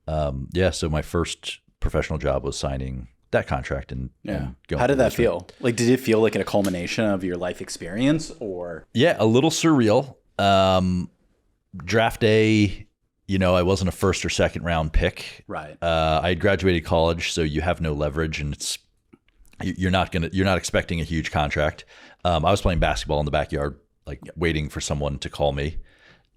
so my first professional job was signing that contract and going. How did that feel? Like, did it feel like a culmination of your life experience or? Yeah, a little surreal. Draft day, I wasn't a first or second round pick. Right. I had graduated college, so you have no leverage and you're not expecting a huge contract. I was playing basketball in the backyard, waiting for someone to call me.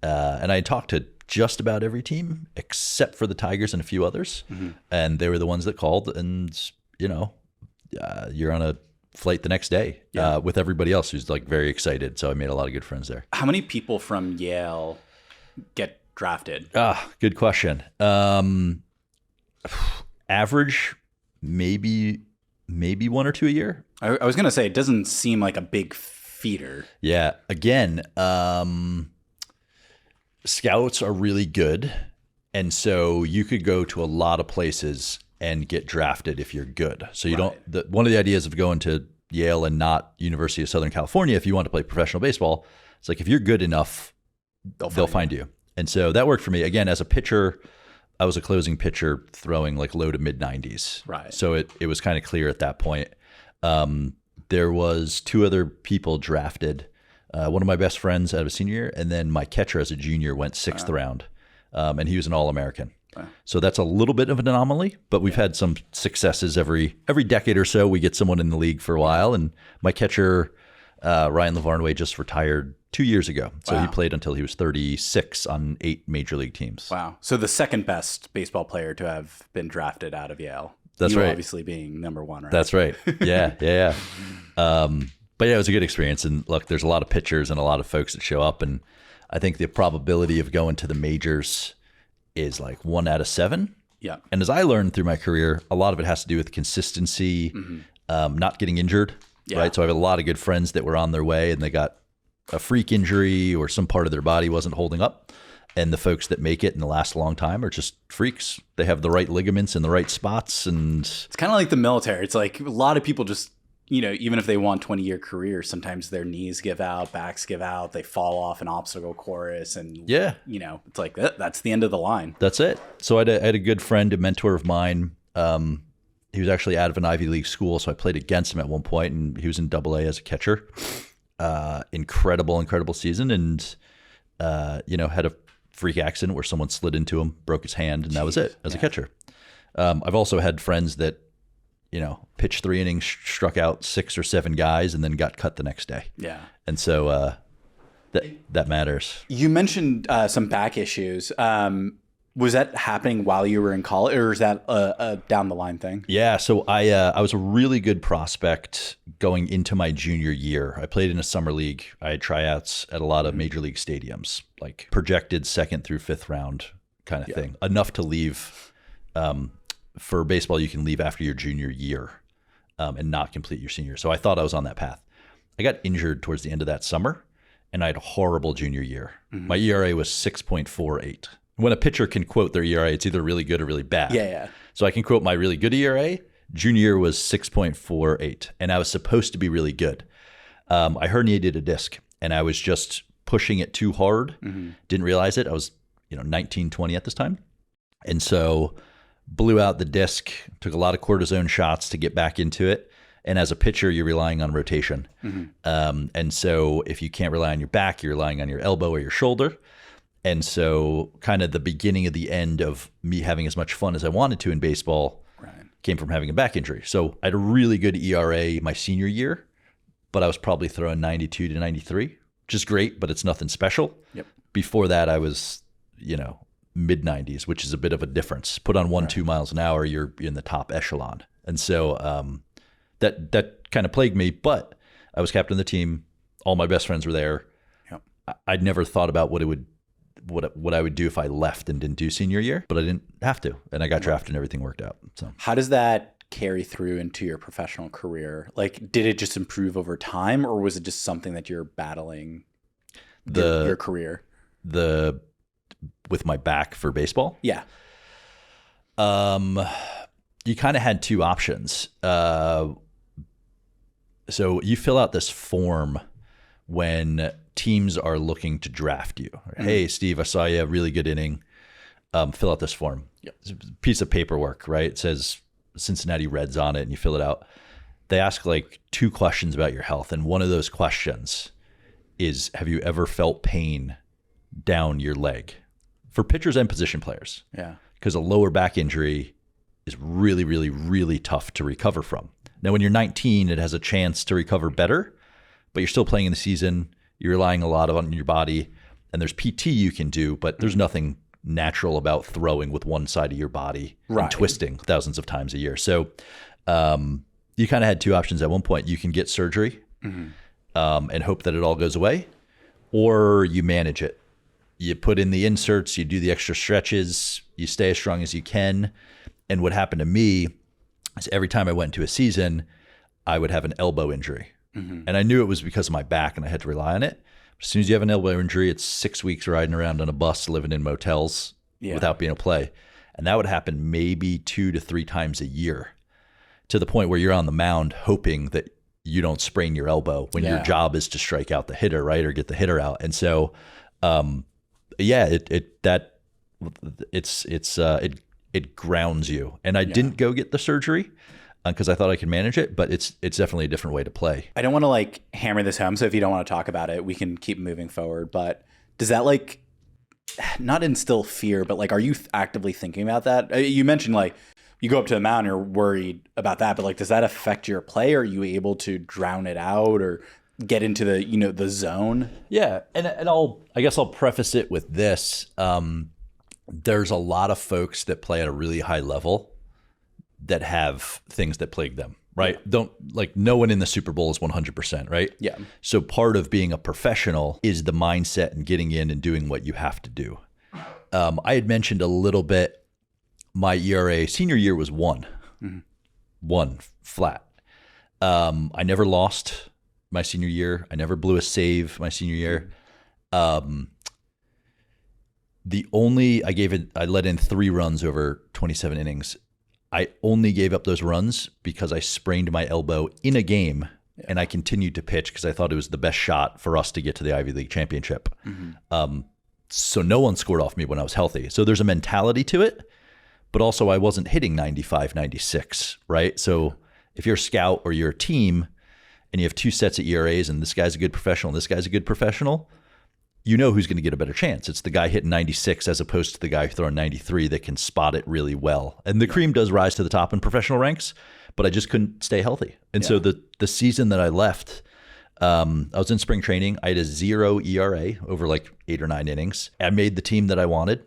And I talked to just about every team except for the Tigers and a few others. Mm-hmm. And they were the ones that called and, you're on a flight the next day with everybody else who's very excited. So I made a lot of good friends there. How many people from Yale get drafted? Good question. Average, maybe 1 or 2 a year. I was going to say, it doesn't seem like a big feeder. Yeah. Again, scouts are really good. And so you could go to a lot of places and get drafted if you're good. So you one of the ideas of going to Yale and not University of Southern California, if you want to play professional baseball, it's like, if you're good enough, they'll find you. And so that worked for me. Again, as a pitcher, I was a closing pitcher throwing low to mid 90s. Right. So it was kind of clear at that point. There was 2 other people drafted. One of my best friends out of a senior year, and then my catcher as a junior went 6th round. And he was an All-American. So that's a little bit of an anomaly, but we've had some successes every decade or so. We get someone in the league for a while, and my catcher, Ryan Lavarnway, just retired 2 years ago. So he played until he was 36 on 8 major league teams. Wow. So the second best baseball player to have been drafted out of Yale. That's right. Obviously being number 1, right? That's right. Yeah. But yeah, it was a good experience. And look, there's a lot of pitchers and a lot of folks that show up. And I think the probability of going to the majors is like 1 out of 7. Yeah. And as I learned through my career, a lot of it has to do with consistency, not getting injured, right? So I have a lot of good friends that were on their way and they got a freak injury or some part of their body wasn't holding up. And the folks that make it and last a long time are just freaks. They have the right ligaments in the right spots. And it's kind of like the military. It's like a lot of people just, even if they want 20-year careers, sometimes their knees give out, backs give out, they fall off an obstacle course. And, it's like that's the end of the line. That's it. So I had a good friend, a mentor of mine. He was actually out of an Ivy League school. So I played against him at one point, and he was in AA as a catcher. Incredible season. And, had a freak accident where someone slid into him, broke his hand, and that was it as a catcher. I've also had friends that, pitched 3 innings, struck out 6 or 7 guys, and then got cut the next day. Yeah. And so that matters. You mentioned some back issues. Was that happening while you were in college, or is that a down the line thing? Yeah. So I was a really good prospect going into my junior year. I played in a summer league. I had tryouts at a lot of major league stadiums, like projected 2nd through 5th round kind of thing. Enough to leave. For baseball, you can leave after your junior year and not complete your senior. So I thought I was on that path. I got injured towards the end of that summer, and I had a horrible junior year. My ERA was 6.48. When a pitcher can quote their ERA, it's either really good or really bad. Yeah. So I can quote my really good ERA. Junior year was 6.48, and I was supposed to be really good. I herniated a disc, and I was just pushing it too hard. Didn't realize it. I was 19, 20 at this time. And so blew out the disc, took a lot of cortisone shots to get back into it. And as a pitcher, you're relying on rotation. And so if you can't rely on your back, you're relying on your elbow or your shoulder. And so kind of the beginning of the end of me having as much fun as I wanted to in baseball came from having a back injury. So I had a really good ERA my senior year, but I was probably throwing 92 to 93, which is great, but it's nothing special. Before that, I was, mid 90s, which is a bit of a difference. Put on 2 miles an hour, you're in the top echelon. And so that kind of plagued me, but I was captain of the team. All my best friends were there. I'd never thought about what I would do if I left and didn't do senior year, but I didn't have to. And I got drafted and everything worked out. So how does that carry through into your professional career? Like, did it just improve over time, or was it just something that you're battling your career? With my back for baseball? Yeah. You kind of had 2 options. So you fill out this form when teams are looking to draft you. Hey, Steve, I saw you a really good inning. Fill out this form. It's a piece of paperwork, right? It says Cincinnati Reds on it, and you fill it out. They ask like 2 questions about your health. And one of those questions is, have you ever felt pain down your leg? For pitchers and position players. Yeah. Because a lower back injury is really, really, really tough to recover from. Now, when you're 19, it has a chance to recover better, but you're still playing in the season. You're relying a lot on your body, and there's PT you can do, but there's nothing natural about throwing with one side of your body and twisting thousands of times a year. So you kind of had 2 options at one point. You can get surgery and hope that it all goes away, or you manage it. You put in the inserts, you do the extra stretches, you stay as strong as you can. And what happened to me is every time I went into a season, I would have an elbow injury. And I knew it was because of my back and I had to rely on it. As soon as you have an elbow injury, it's 6 weeks riding around on a bus, living in motels without being able to play. And that would happen maybe 2 to 3 times a year, to the point where you're on the mound hoping that you don't sprain your elbow when your job is to strike out the hitter, right? Or get the hitter out. And so, it grounds you. And I didn't go get the surgery because I thought I could manage it, but it's definitely a different way to play. I don't want to hammer this home, so if you don't want to talk about it, we can keep moving forward. But does that not instill fear, but like, are you actively thinking about that? You mentioned like you go up to the mountain, you're worried about that, but like, does that affect your play? Are you able to drown it out or get into the, the zone? Yeah. And I guess I'll preface it with this. There's a lot of folks that play at a really high level that have things that plague them, right? Yeah. No one in the Super Bowl is 100%, right? Yeah. So part of being a professional is the mindset and getting in and doing what you have to do. I had mentioned a little bit, my ERA senior year was 1. Mm-hmm. 1 flat. I never lost my senior year. I never blew a save my senior year. I let in 3 runs over 27 innings. I only gave up those runs because I sprained my elbow in a game, and I continued to pitch because I thought it was the best shot for us to get to the Ivy League championship. Mm-hmm. So no one scored off me when I was healthy. So there's a mentality to it, but also I wasn't hitting 95, 96, right? So if you're a scout or you're a team and you have 2 sets of ERAs and this guy's a good professional and this guy's a good professional, you know who's going to get a better chance. It's the guy hitting 96 as opposed to the guy throwing 93 that can spot it really well. And the cream does rise to the top in professional ranks, but I just couldn't stay healthy. And so the season that I left, I was in spring training. I had a 0 ERA over like 8 or 9 innings. I made the team that I wanted.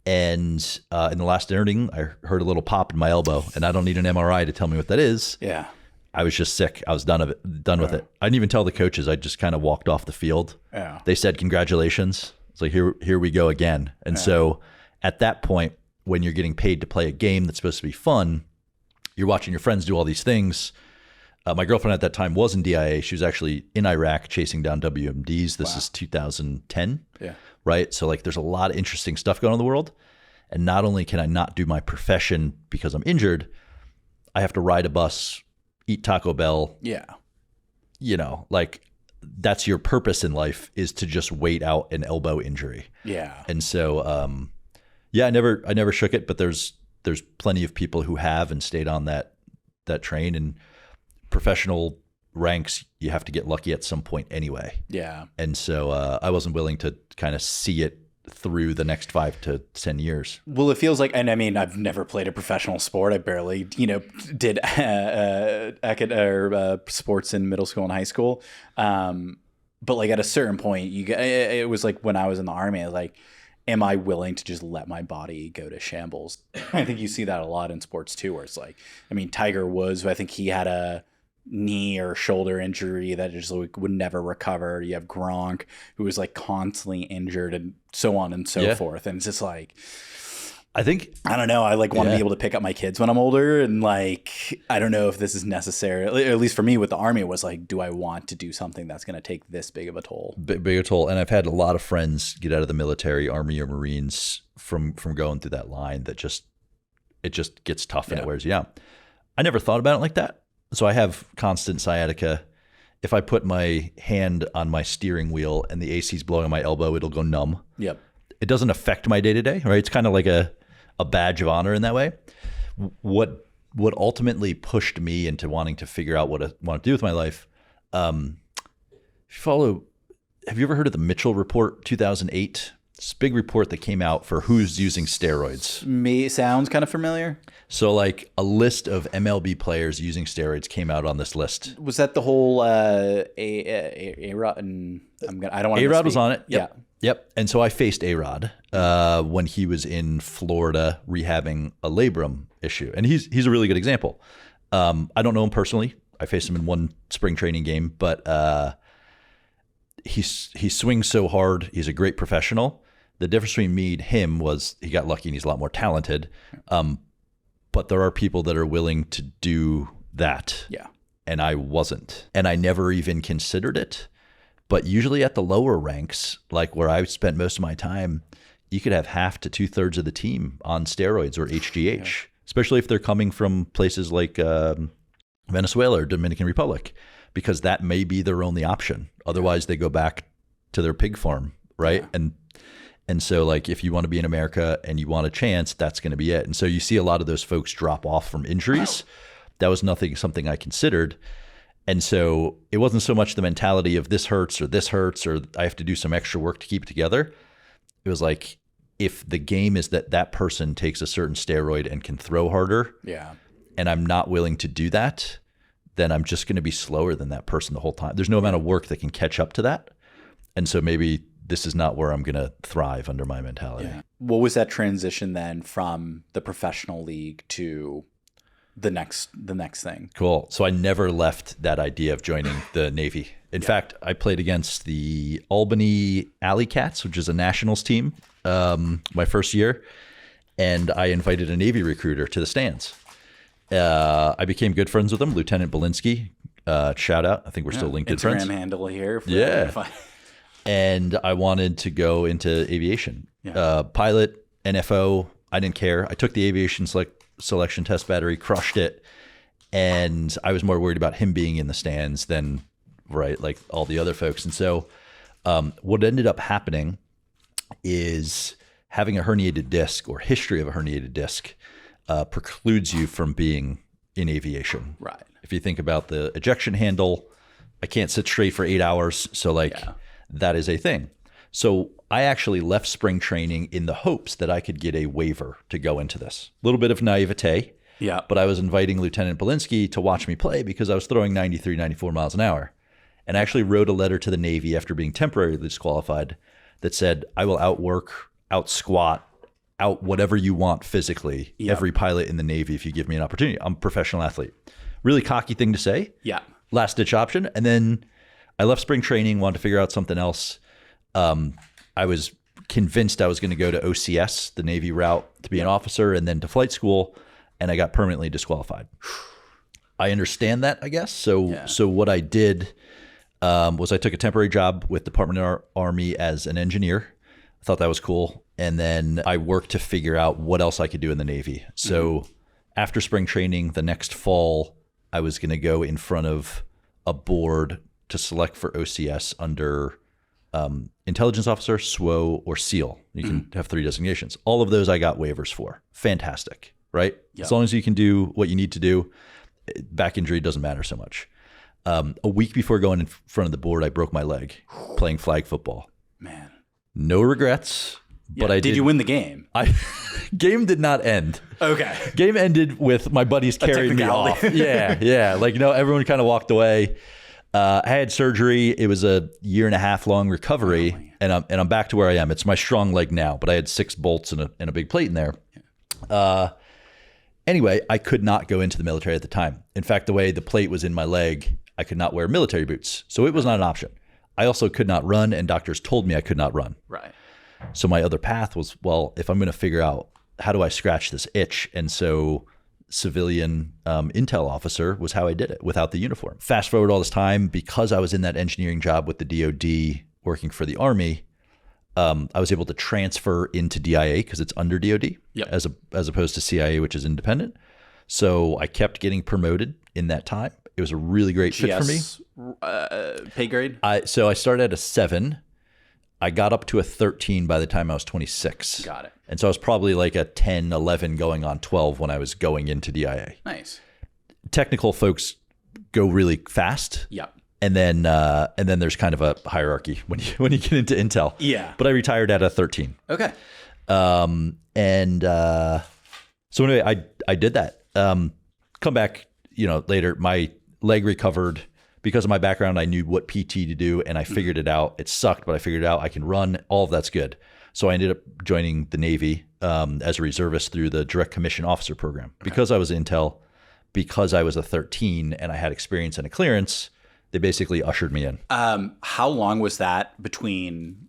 And in the last inning, I heard a little pop in my elbow, and I don't need an MRI to tell me what that is. Yeah. I was just sick. I was done with it. I didn't even tell the coaches. I just kind of walked off the field. Yeah. They said, congratulations. It's like, here we go again. And so at that point, when you're getting paid to play a game that's supposed to be fun, you're watching your friends do all these things. My girlfriend at that time was in DIA. She was actually in Iraq chasing down WMDs. This is 2010. Yeah. Right? So like there's a lot of interesting stuff going on in the world. And not only can I not do my profession because I'm injured, I have to ride a bus, eat Taco Bell. Yeah. Like that's your purpose in life, is to just wait out an elbow injury. Yeah. And so, I never shook it, but there's plenty of people who have and stayed on that train. And professional ranks, you have to get lucky at some point anyway. Yeah. And so I wasn't willing to kind of see it through the next 5 to 10 years. Well, it feels like, and I mean, I've never played a professional sport. I barely, did sports in middle school and high school. But like at a certain point, it was like when I was in the Army, I was like, am I willing to just let my body go to shambles? I think you see that a lot in sports too, where it's like, I mean, Tiger Woods, I think he had a knee or shoulder injury that just like would never recover. You have Gronk, who was like constantly injured, and so on and so forth. And it's just like, I don't know. I like want to be able to pick up my kids when I'm older, and like I don't know if this is necessary. At least for me with the Army, it was like, do I want to do something that's going to take this big of a toll? Big a toll. And I've had a lot of friends get out of the military, Army or Marines, from going through that line that it just gets tough and it wears you down. I never thought about it like that. So I have constant sciatica. If I put my hand on my steering wheel and the AC's blowing on my elbow, it'll go numb. Yep. It doesn't affect my day-to-day, right? It's kind of like a badge of honor in that way. What ultimately pushed me into wanting to figure out what I want to do with my life, have you ever heard of the Mitchell Report 2008? It's a big report that came out for who's using steroids. Sounds kind of familiar. So like a list of MLB players using steroids came out on this list. Was that the whole A-Rod? And I don't want to A-Rod was on it. Yep. Yeah. Yep. And so I faced A-Rod when he was in Florida rehabbing a labrum issue. And he's a really good example. I don't know him personally. I faced him in one spring training game, but he swings so hard. He's a great professional. The difference between me and him was he got lucky and he's a lot more talented. But there are people that are willing to do that. Yeah. And I wasn't. And I never even considered it. But usually at the lower ranks, like where I spent most of my time, you could have half to 2/3 of the team on steroids or HGH, especially if they're coming from places like Venezuela or Dominican Republic, because that may be their only option. Otherwise, they go back to their pig farm, right? Yeah. And so like if you want to be in America and you want a chance, that's going to be it. And so you see a lot of those folks drop off from injuries. That was something I considered. And so it wasn't so much the mentality of this hurts or I have to do some extra work to keep it together. it was like, if the game is that person takes a certain steroid and can throw harder, and I'm not willing to do that, then I'm just going to be slower than that person the whole time. There's no amount of work that can catch up to that. And so maybe this is not where I'm going to thrive under my mentality. Yeah. What was that transition then from the professional league to the next thing? Cool. So I never left that idea of joining the Navy. In fact, I played against the Albany Alley Cats, which is a nationals team, my first year. And I invited a Navy recruiter to the stands. I became good friends with him, Lieutenant Belinsky. Shout out. I think we're still LinkedIn friends. Instagram handle here. And I wanted to go into aviation. Pilot, NFO, I didn't care. I took the aviation selection test battery, crushed it. And I was more worried about him being in the stands than, like all the other folks. And so what ended up happening is having a herniated disc or history of a herniated disc precludes you from being in aviation. Right. If you think about the ejection handle, I can't sit straight for 8 hours. So that is a thing. So I actually left spring training in the hopes that I could get a waiver to go into this. A little bit of naivete. Yeah. But I was inviting Lieutenant Belinsky to watch me play because I was throwing 93, 94 miles an hour. And I actually wrote a letter to the Navy after being temporarily disqualified that said, I will outwork, out squat, out whatever you want physically, every pilot in the Navy if you give me an opportunity. I'm a professional athlete. Really cocky thing to say. Yeah. Last ditch option. And then I left spring training, wanted to figure out something else. I was convinced I was going to go to OCS, the Navy route, to be an officer, and then to flight school, and I got permanently disqualified. I understand that, I guess. So what I did was I took a temporary job with Department of Army as an engineer. I thought that was cool. And then I worked to figure out what else I could do in the Navy. So after spring training, the next fall, I was going to go in front of a board to select for OCS under intelligence officer, SWO, or SEAL. You can have 3 designations. All of those I got waivers for. Fantastic, right? As long as you can do what you need to do, back injury doesn't matter so much. A week before going in front of the board, I broke my leg playing flag football. Man. No regrets. But I did you win the game? Game did not end. Okay. Game ended with my buddies carrying me off. Yeah. Like, everyone kind of walked away. I had surgery. It was a 1.5 year long recovery, and I'm back to where I am. It's my strong leg now, but I had 6 bolts and a big plate in there. Anyway, I could not go into the military at the time. In fact, the way the plate was in my leg, I could not wear military boots. So it was not an option. I also could not run, and doctors told me I could not run. Right. So my other path was, well, if I'm going to figure out how do I scratch this itch, and so civilian intel officer was how I did it without the uniform. Fast forward all this time, because I was in that engineering job with the DoD working for the Army, I was able to transfer into DIA because it's under DoD as opposed to CIA, which is independent. So I kept getting promoted in that time. It was a really great fit for me. Pay grade? So I started at a 7. I got up to a 13 by the time I was 26. Got it. And so I was probably like a 10, 11 going on 12 when I was going into DIA. Nice. Technical folks go really fast. Yep. And then there's kind of a hierarchy when you get into intel. Yeah. But I retired at a 13. Okay. So anyway, I did that. Come back, later, my leg recovered. Because of my background, I knew what PT to do, and I figured it out. It sucked, but I figured it out. I can run. All of that's good. So I ended up joining the Navy as a reservist through the Direct Commission Officer Program. Okay. Because I was intel, because I was a 13 and I had experience and a clearance, they basically ushered me in. How long was that between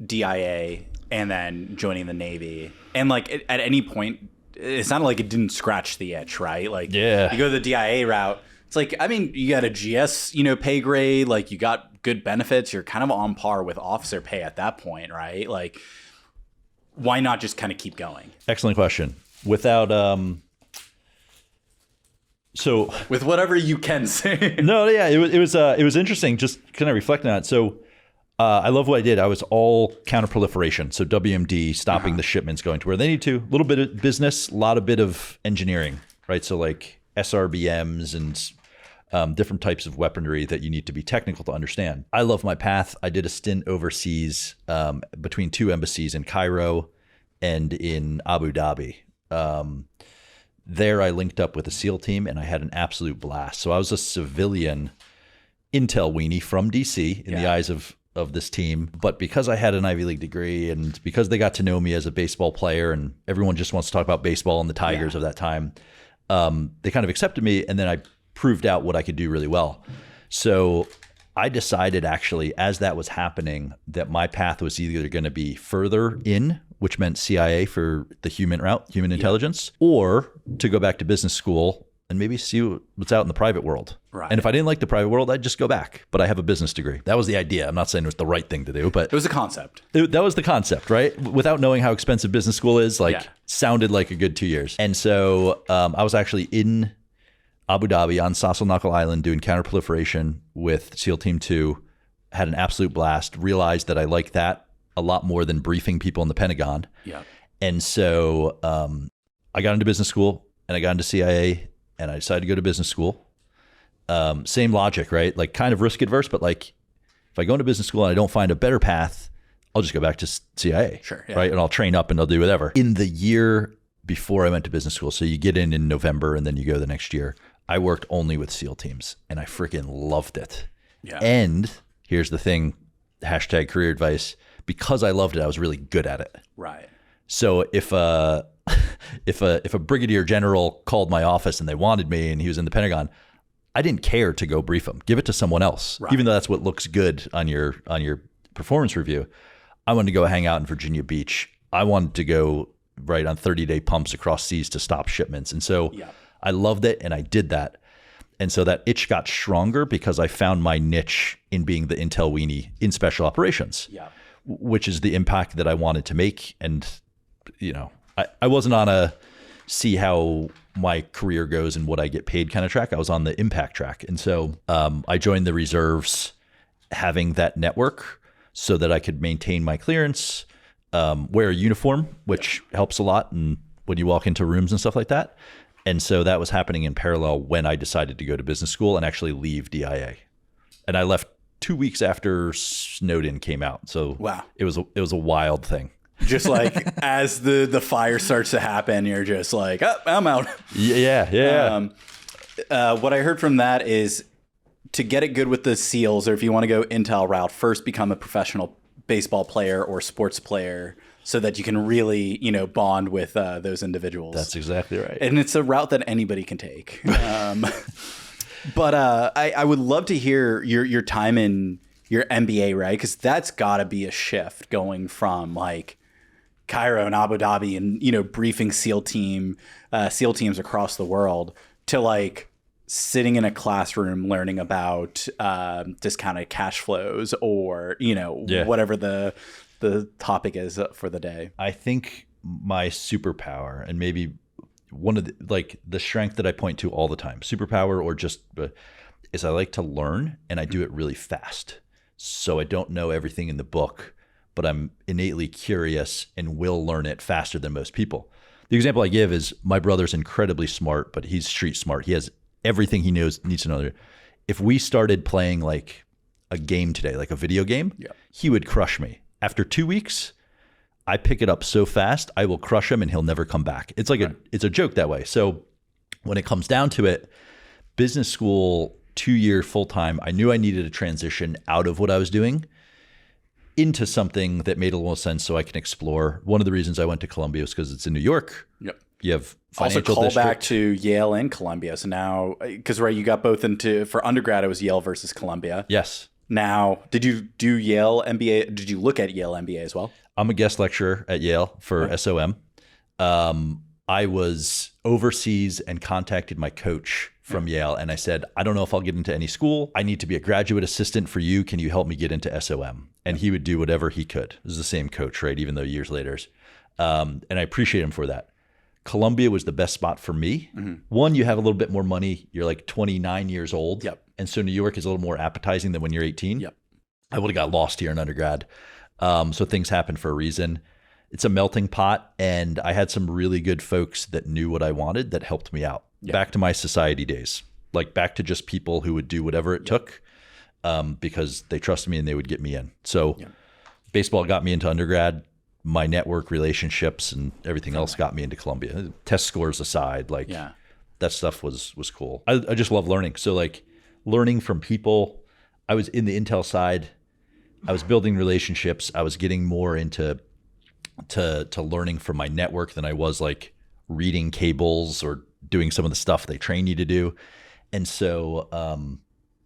DIA and then joining the Navy? And at any point, it's not like it didn't scratch the itch, right? You go the DIA route. It's you got a GS, pay grade, you got good benefits. You're kind of on par with officer pay at that point, right? Why not just kind of keep going? Excellent question. Without, with whatever you can say. No, yeah, it was interesting. Just kind of reflecting on it. So, I love what I did. I was all counterproliferation. So WMD, stopping the shipments going to where they need to. A little bit of business, a bit of engineering, right? So SRBMs and different types of weaponry that you need to be technical to understand. I love my path. I did a stint overseas between 2 embassies in Cairo and in Abu Dhabi. There I linked up with a SEAL team and I had an absolute blast. So I was a civilian intel weenie from DC in the eyes of this team. But because I had an Ivy League degree and because they got to know me as a baseball player and everyone just wants to talk about baseball and the Tigers of that time, they kind of accepted me, and then I proved out what I could do really well. So I decided actually as that was happening that my path was either going to be further in, which meant CIA for the human route, human intelligence, or to go back to business school and maybe see what's out in the private world. Right. And if I didn't like the private world, I'd just go back. But I have a business degree. That was the idea. I'm not saying it was the right thing to do, but it was a concept. That was the concept, right? Without knowing how expensive business school is, sounded like a good 2 years. And so I was actually in Abu Dhabi on Sassanakal Island doing counterproliferation with SEAL Team 2, had an absolute blast, realized that I like that a lot more than briefing people in the Pentagon. Yeah. And so I got into business school and I got into CIA and I decided to go to business school. Same logic, right? Like kind of risk adverse, but like if I go into business school and I don't find a better path, I'll just go back to CIA, sure, right? And I'll train up and I'll do whatever. In the year before I went to business school, so you get in November and then you go the next year, I worked only with SEAL teams and I freaking loved it. Yeah. And here's the thing, hashtag career advice, because I loved it, I was really good at it. Right. So if a brigadier general called my office and they wanted me and he was in the Pentagon, I didn't care to go brief him. Give it to someone else. Right. Even though that's what looks good on your performance review. I wanted to go hang out in Virginia Beach. I wanted to go right on 30-day pumps across seas to stop shipments. And so I loved it and I did that. And so that itch got stronger because I found my niche in being the intel weenie in special operations, which is the impact that I wanted to make. And, you know, I wasn't on a see how my career goes and what I get paid kind of track. I was on the impact track. And so I joined the reserves having that network so that I could maintain my clearance, wear a uniform, which helps a lot and when you walk into rooms and stuff like that. And so that was happening in parallel when I decided to go to business school and actually leave DIA. And I left 2 weeks after Snowden came out. So it was a wild thing. Just like as the fire starts to happen, you're just like, oh, I'm out. Yeah. What I heard from that is to get it good with the SEALs, or if you want to go intel route, first become a professional baseball player or sports player so that you can really, bond with those individuals. That's exactly right. And it's a route that anybody can take. But I would love to hear your time in your MBA, right? Because that's got to be a shift going from like Cairo and Abu Dhabi and, briefing SEAL teams across the world to like sitting in a classroom learning about discounted cash flows or, whatever the topic is for the day. I think my superpower, and maybe one of the strength that I point to all the time, superpower or just is I like to learn and I do it really fast. So I don't know everything in the book, but I'm innately curious and will learn it faster than most people. The example I give is my brother's incredibly smart, but he's street smart. He has everything he needs to know. If we started playing like a game today, like a video game, he would crush me. After 2 weeks, I pick it up so fast, I will crush him and he'll never come back. It's like it's a joke that way. So when it comes down to it, business school, 2 year full-time, I knew I needed a transition out of what I was doing into something that made a little sense so I can explore. One of the reasons I went to Columbia was because it's in New York. Yep. You have financial also call district. Back to Yale and Columbia. So now, because you got both for undergrad, it was Yale versus Columbia. Yes. Now, did you do Yale MBA? Did you look at Yale MBA as well? I'm a guest lecturer at Yale for SOM. I was overseas and contacted my coach from Yale. And I said, I don't know if I'll get into any school. I need to be a graduate assistant for you. Can you help me get into SOM? And he would do whatever he could. It was the same coach, right? Even though years later. And I appreciate him for that. Columbia was the best spot for me. Mm-hmm. One, you have a little bit more money. You're like 29 years old. Yep. And so New York is a little more appetizing than when you're 18. Yep. I would have got lost here in undergrad. So things happen for a reason. It's a melting pot. And I had some really good folks that knew what I wanted that helped me out. Yep. Back to my society days. like back to just people who would do whatever it took because they trusted me and they would get me in. So baseball got me into undergrad. My network relationships and everything else got me into Columbia. Test scores aside, like that stuff was cool. I just love learning. So like learning from people. I was in the Intel side. I was building relationships. I was getting more into learning from my network than I was like reading cables or doing some of the stuff they train you to do. And so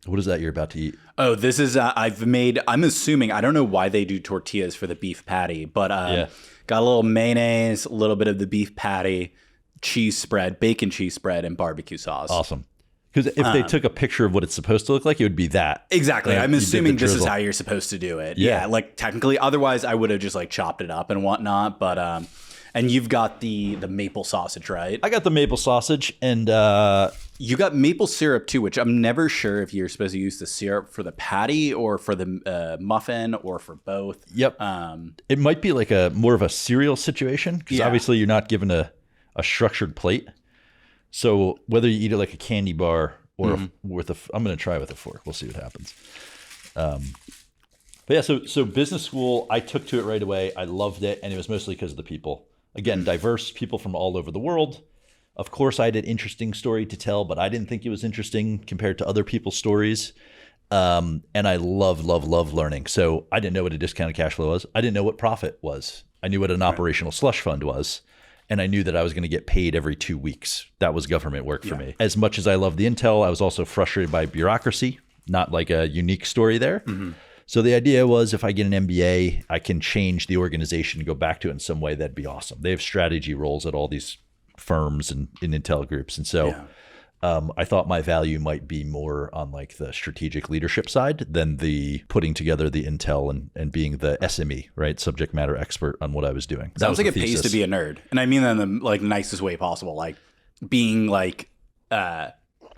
what is that you're about to eat? Oh, this is I'm assuming, I don't know why they do tortillas for the beef patty, but got a little mayonnaise, a little bit of the beef patty, cheese spread, bacon cheese spread, and barbecue sauce. Awesome. Because if they took a picture of what it's supposed to look like, it would be that. Exactly. Right? I'm assuming this is how you're supposed to do it. Yeah. Like technically, otherwise I would have just like chopped it up and whatnot. But and you've got the maple sausage, right? I got the maple sausage, and you got maple syrup too, which I'm never sure if you're supposed to use the syrup for the patty or for the muffin or for both. Yep. It might be like a more of a cereal situation because obviously you're not given a structured plate. So whether you eat it like a candy bar or I'm going to try with a fork. We'll see what happens. But yeah, so business school, I took to it right away. I loved it. And it was mostly because of the people. Again, diverse people from all over the world. Of course, I had an interesting story to tell, but I didn't think it was interesting compared to other people's stories. And I love learning. So I didn't know what a discounted cash flow was. I didn't know what profit was. I knew what an operational slush fund was. And I knew that I was going to get paid every 2 weeks. That was government work for me. As much as I love the intel, I was also frustrated by bureaucracy, not like a unique story there. So the idea was if I get an MBA, I can change the organization and go back to it in some way. That'd be awesome. They have strategy roles at all these firms and in intel groups. And so I thought my value might be more on like the strategic leadership side than the putting together the intel and being the SME, right? Subject matter expert on what I was doing. Sounds like it pays to be a nerd. And I mean that in the like nicest way possible. Like being like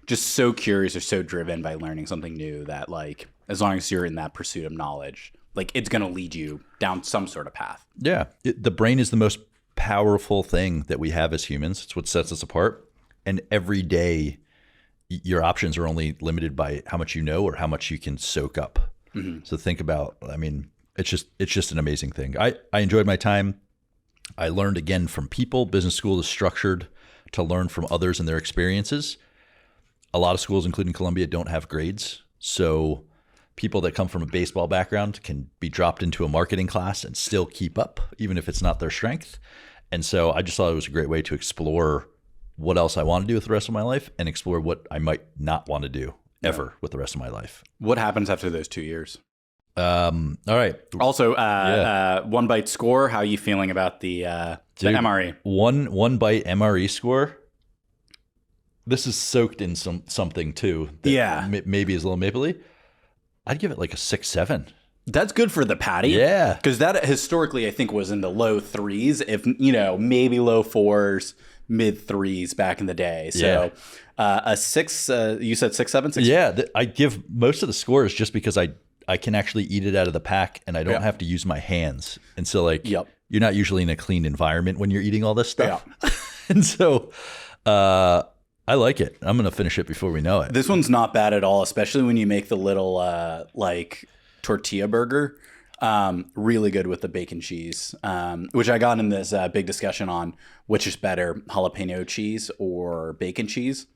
just so curious or so driven by learning something new that like as long as you're in that pursuit of knowledge, like it's going to lead you down some sort of path. Yeah. The brain is the most powerful thing that we have as humans. It's what sets us apart. And every day, your options are only limited by how much you know or how much you can soak up. So think about, I mean, it's just an amazing thing. I enjoyed my time. I learned again from people. Business school is structured to learn from others and their experiences. A lot of schools, including Columbia, don't have grades. So people that come from a baseball background can be dropped into a marketing class and still keep up, even if it's not their strength. And so I just thought it was a great way to explore what else I want to do with the rest of my life and explore what I might not want to do ever with the rest of my life. What happens after those 2 years? All right. Also, one bite score. How are you feeling about the MRE? One bite MRE score. This is soaked in something too. That maybe is a little mapley. I'd give it like a 6-7. That's good for the patty. Yeah. Because that historically, I think, was in the low 3s, if, maybe low 4s, mid 3s back in the day. So a 6, you said 6-7? 6? Yeah. I give most of the scores just because I can actually eat it out of the pack and I don't have to use my hands. And so like you're not usually in a clean environment when you're eating all this stuff. And so I like it. I'm going to finish it before we know it. This one's not bad at all, especially when you make the little like tortilla burger. Really good with the bacon cheese, which I got in this big discussion on which is better, jalapeno cheese or bacon cheese.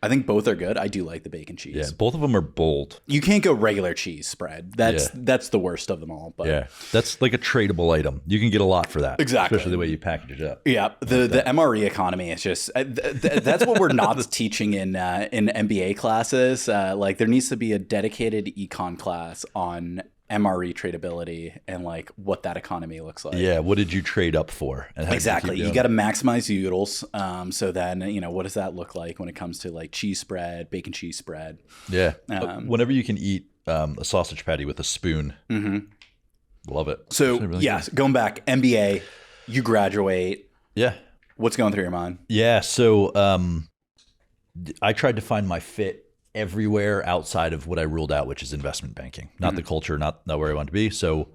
I think both are good. I do like the bacon cheese. Yeah, both of them are bold. You can't go regular cheese spread. That's the worst of them all. But yeah, that's like a tradable item. You can get a lot for that. Exactly. Especially the way you package it up. Yeah, the MRE economy is just that's what we're not teaching in MBA classes. Like there needs to be a dedicated econ class on MRE tradability and like what that economy looks like. Yeah, what did you trade up for? And exactly. You got to maximize oodles. So then, what does that look like when it comes to like cheese spread, bacon cheese spread? Yeah. Whenever you can eat a sausage patty with a spoon, love it. So really going back, MBA, you graduate. Yeah. What's going through your mind? Yeah. So I tried to find my fit everywhere outside of what I ruled out, which is investment banking, not the culture, not where I want to be. So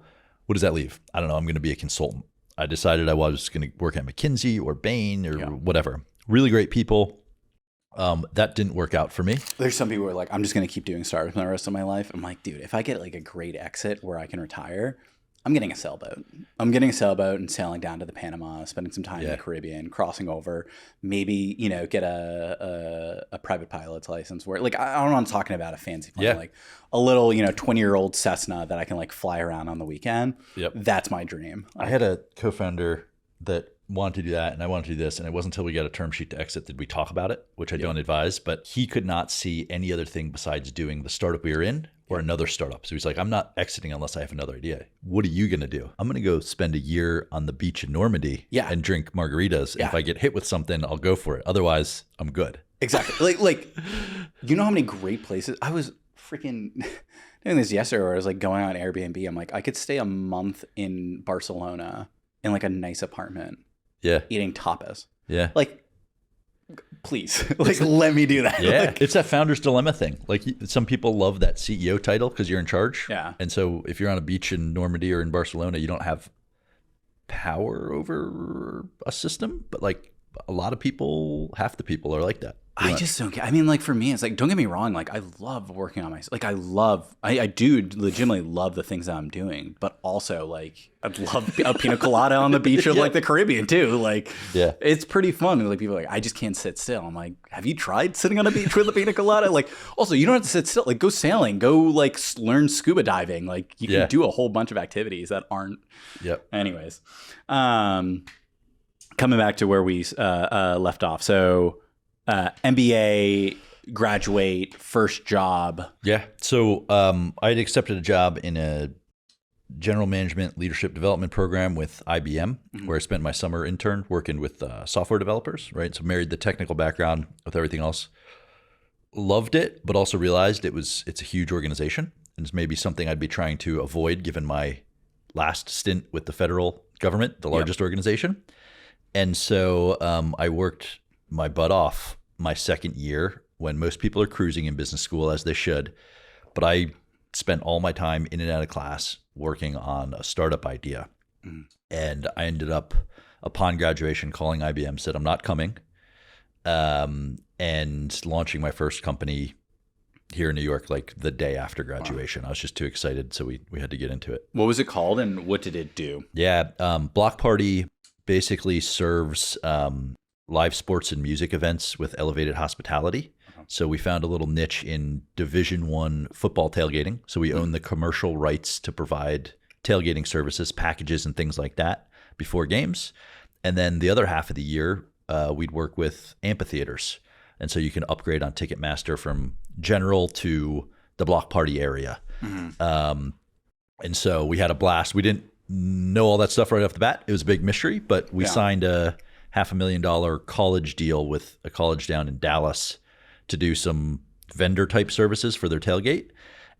what does that leave? I don't know. I'm going to be a consultant. I decided I was going to work at McKinsey or Bain or whatever. Really great people. That didn't work out for me. There's some people who are like, I'm just going to keep doing startups for the rest of my life. I'm like, dude, if I get like a great exit where I can retire, I'm getting a sailboat. I'm getting a sailboat and sailing down to the Panama, spending some time in the Caribbean, crossing over, maybe, you know, get a private pilot's license where like, I don't know, I'm talking about a fancy plane, like a little, you know, 20-year-old Cessna that I can like fly around on the weekend. That's my dream. I had a co-founder that wanted to do that and I wanted to do this, and it wasn't until we got a term sheet to exit did we talk about it, which I don't advise, but he could not see any other thing besides doing the startup we were in or another startup. So he's like, I'm not exiting unless I have another idea. What are you going to do? I'm going to go spend a year on the beach in Normandy and drink margaritas. And if I get hit with something, I'll go for it. Otherwise, I'm good. Exactly. like, you know how many great places I was freaking doing this yesterday where I was like going on Airbnb. I'm like, I could stay a month in Barcelona in like a nice apartment. Eating tapas. Like, please, like, let me do that. Like, it's that founder's dilemma thing. Like, some people love that CEO title because you're in charge. And so if you're on a beach in Normandy or in Barcelona, you don't have power over a system. But like a lot of people, half the people are like that. I just don't get. I mean, like for me, it's like, don't get me wrong. Like I love working on myself. Like I do legitimately love the things that I'm doing. But also, like I'd love a pina colada on the beach of like the Caribbean too. Like it's pretty fun. And like people are like, I just can't sit still. I'm like, have you tried sitting on a beach with a pina colada? Like also, you don't have to sit still. Like go sailing. Go like learn scuba diving. Like you can do a whole bunch of activities that aren't. Anyways, coming back to where we left off. So. MBA, graduate, first job. So I had accepted a job in a general management leadership development program with IBM, where I spent my summer intern working with software developers, right? So married the technical background with everything else. Loved it, but also realized it's a huge organization. And it's maybe something I'd be trying to avoid given my last stint with the federal government, the largest organization. And so I worked my butt off my second year when most people are cruising in business school, as they should. But I spent all my time in and out of class working on a startup idea. And I ended up, upon graduation, calling IBM, said, I'm not coming, and launching my first company here in New York, like the day after graduation. I was just too excited. So we had to get into it. What was it called and what did it do? Blockparty basically serves live sports and music events with elevated hospitality. So we found a little niche in Division I football tailgating. So we own the commercial rights to provide tailgating services, packages, and things like that before games. And then the other half of the year, we'd work with amphitheaters. And so you can upgrade on Ticketmaster from general to the Blockparty area. And so we had a blast. We didn't know all that stuff right off the bat. It was a big mystery, but we signed a $500,000 college deal with a college down in Dallas to do some vendor type services for their tailgate.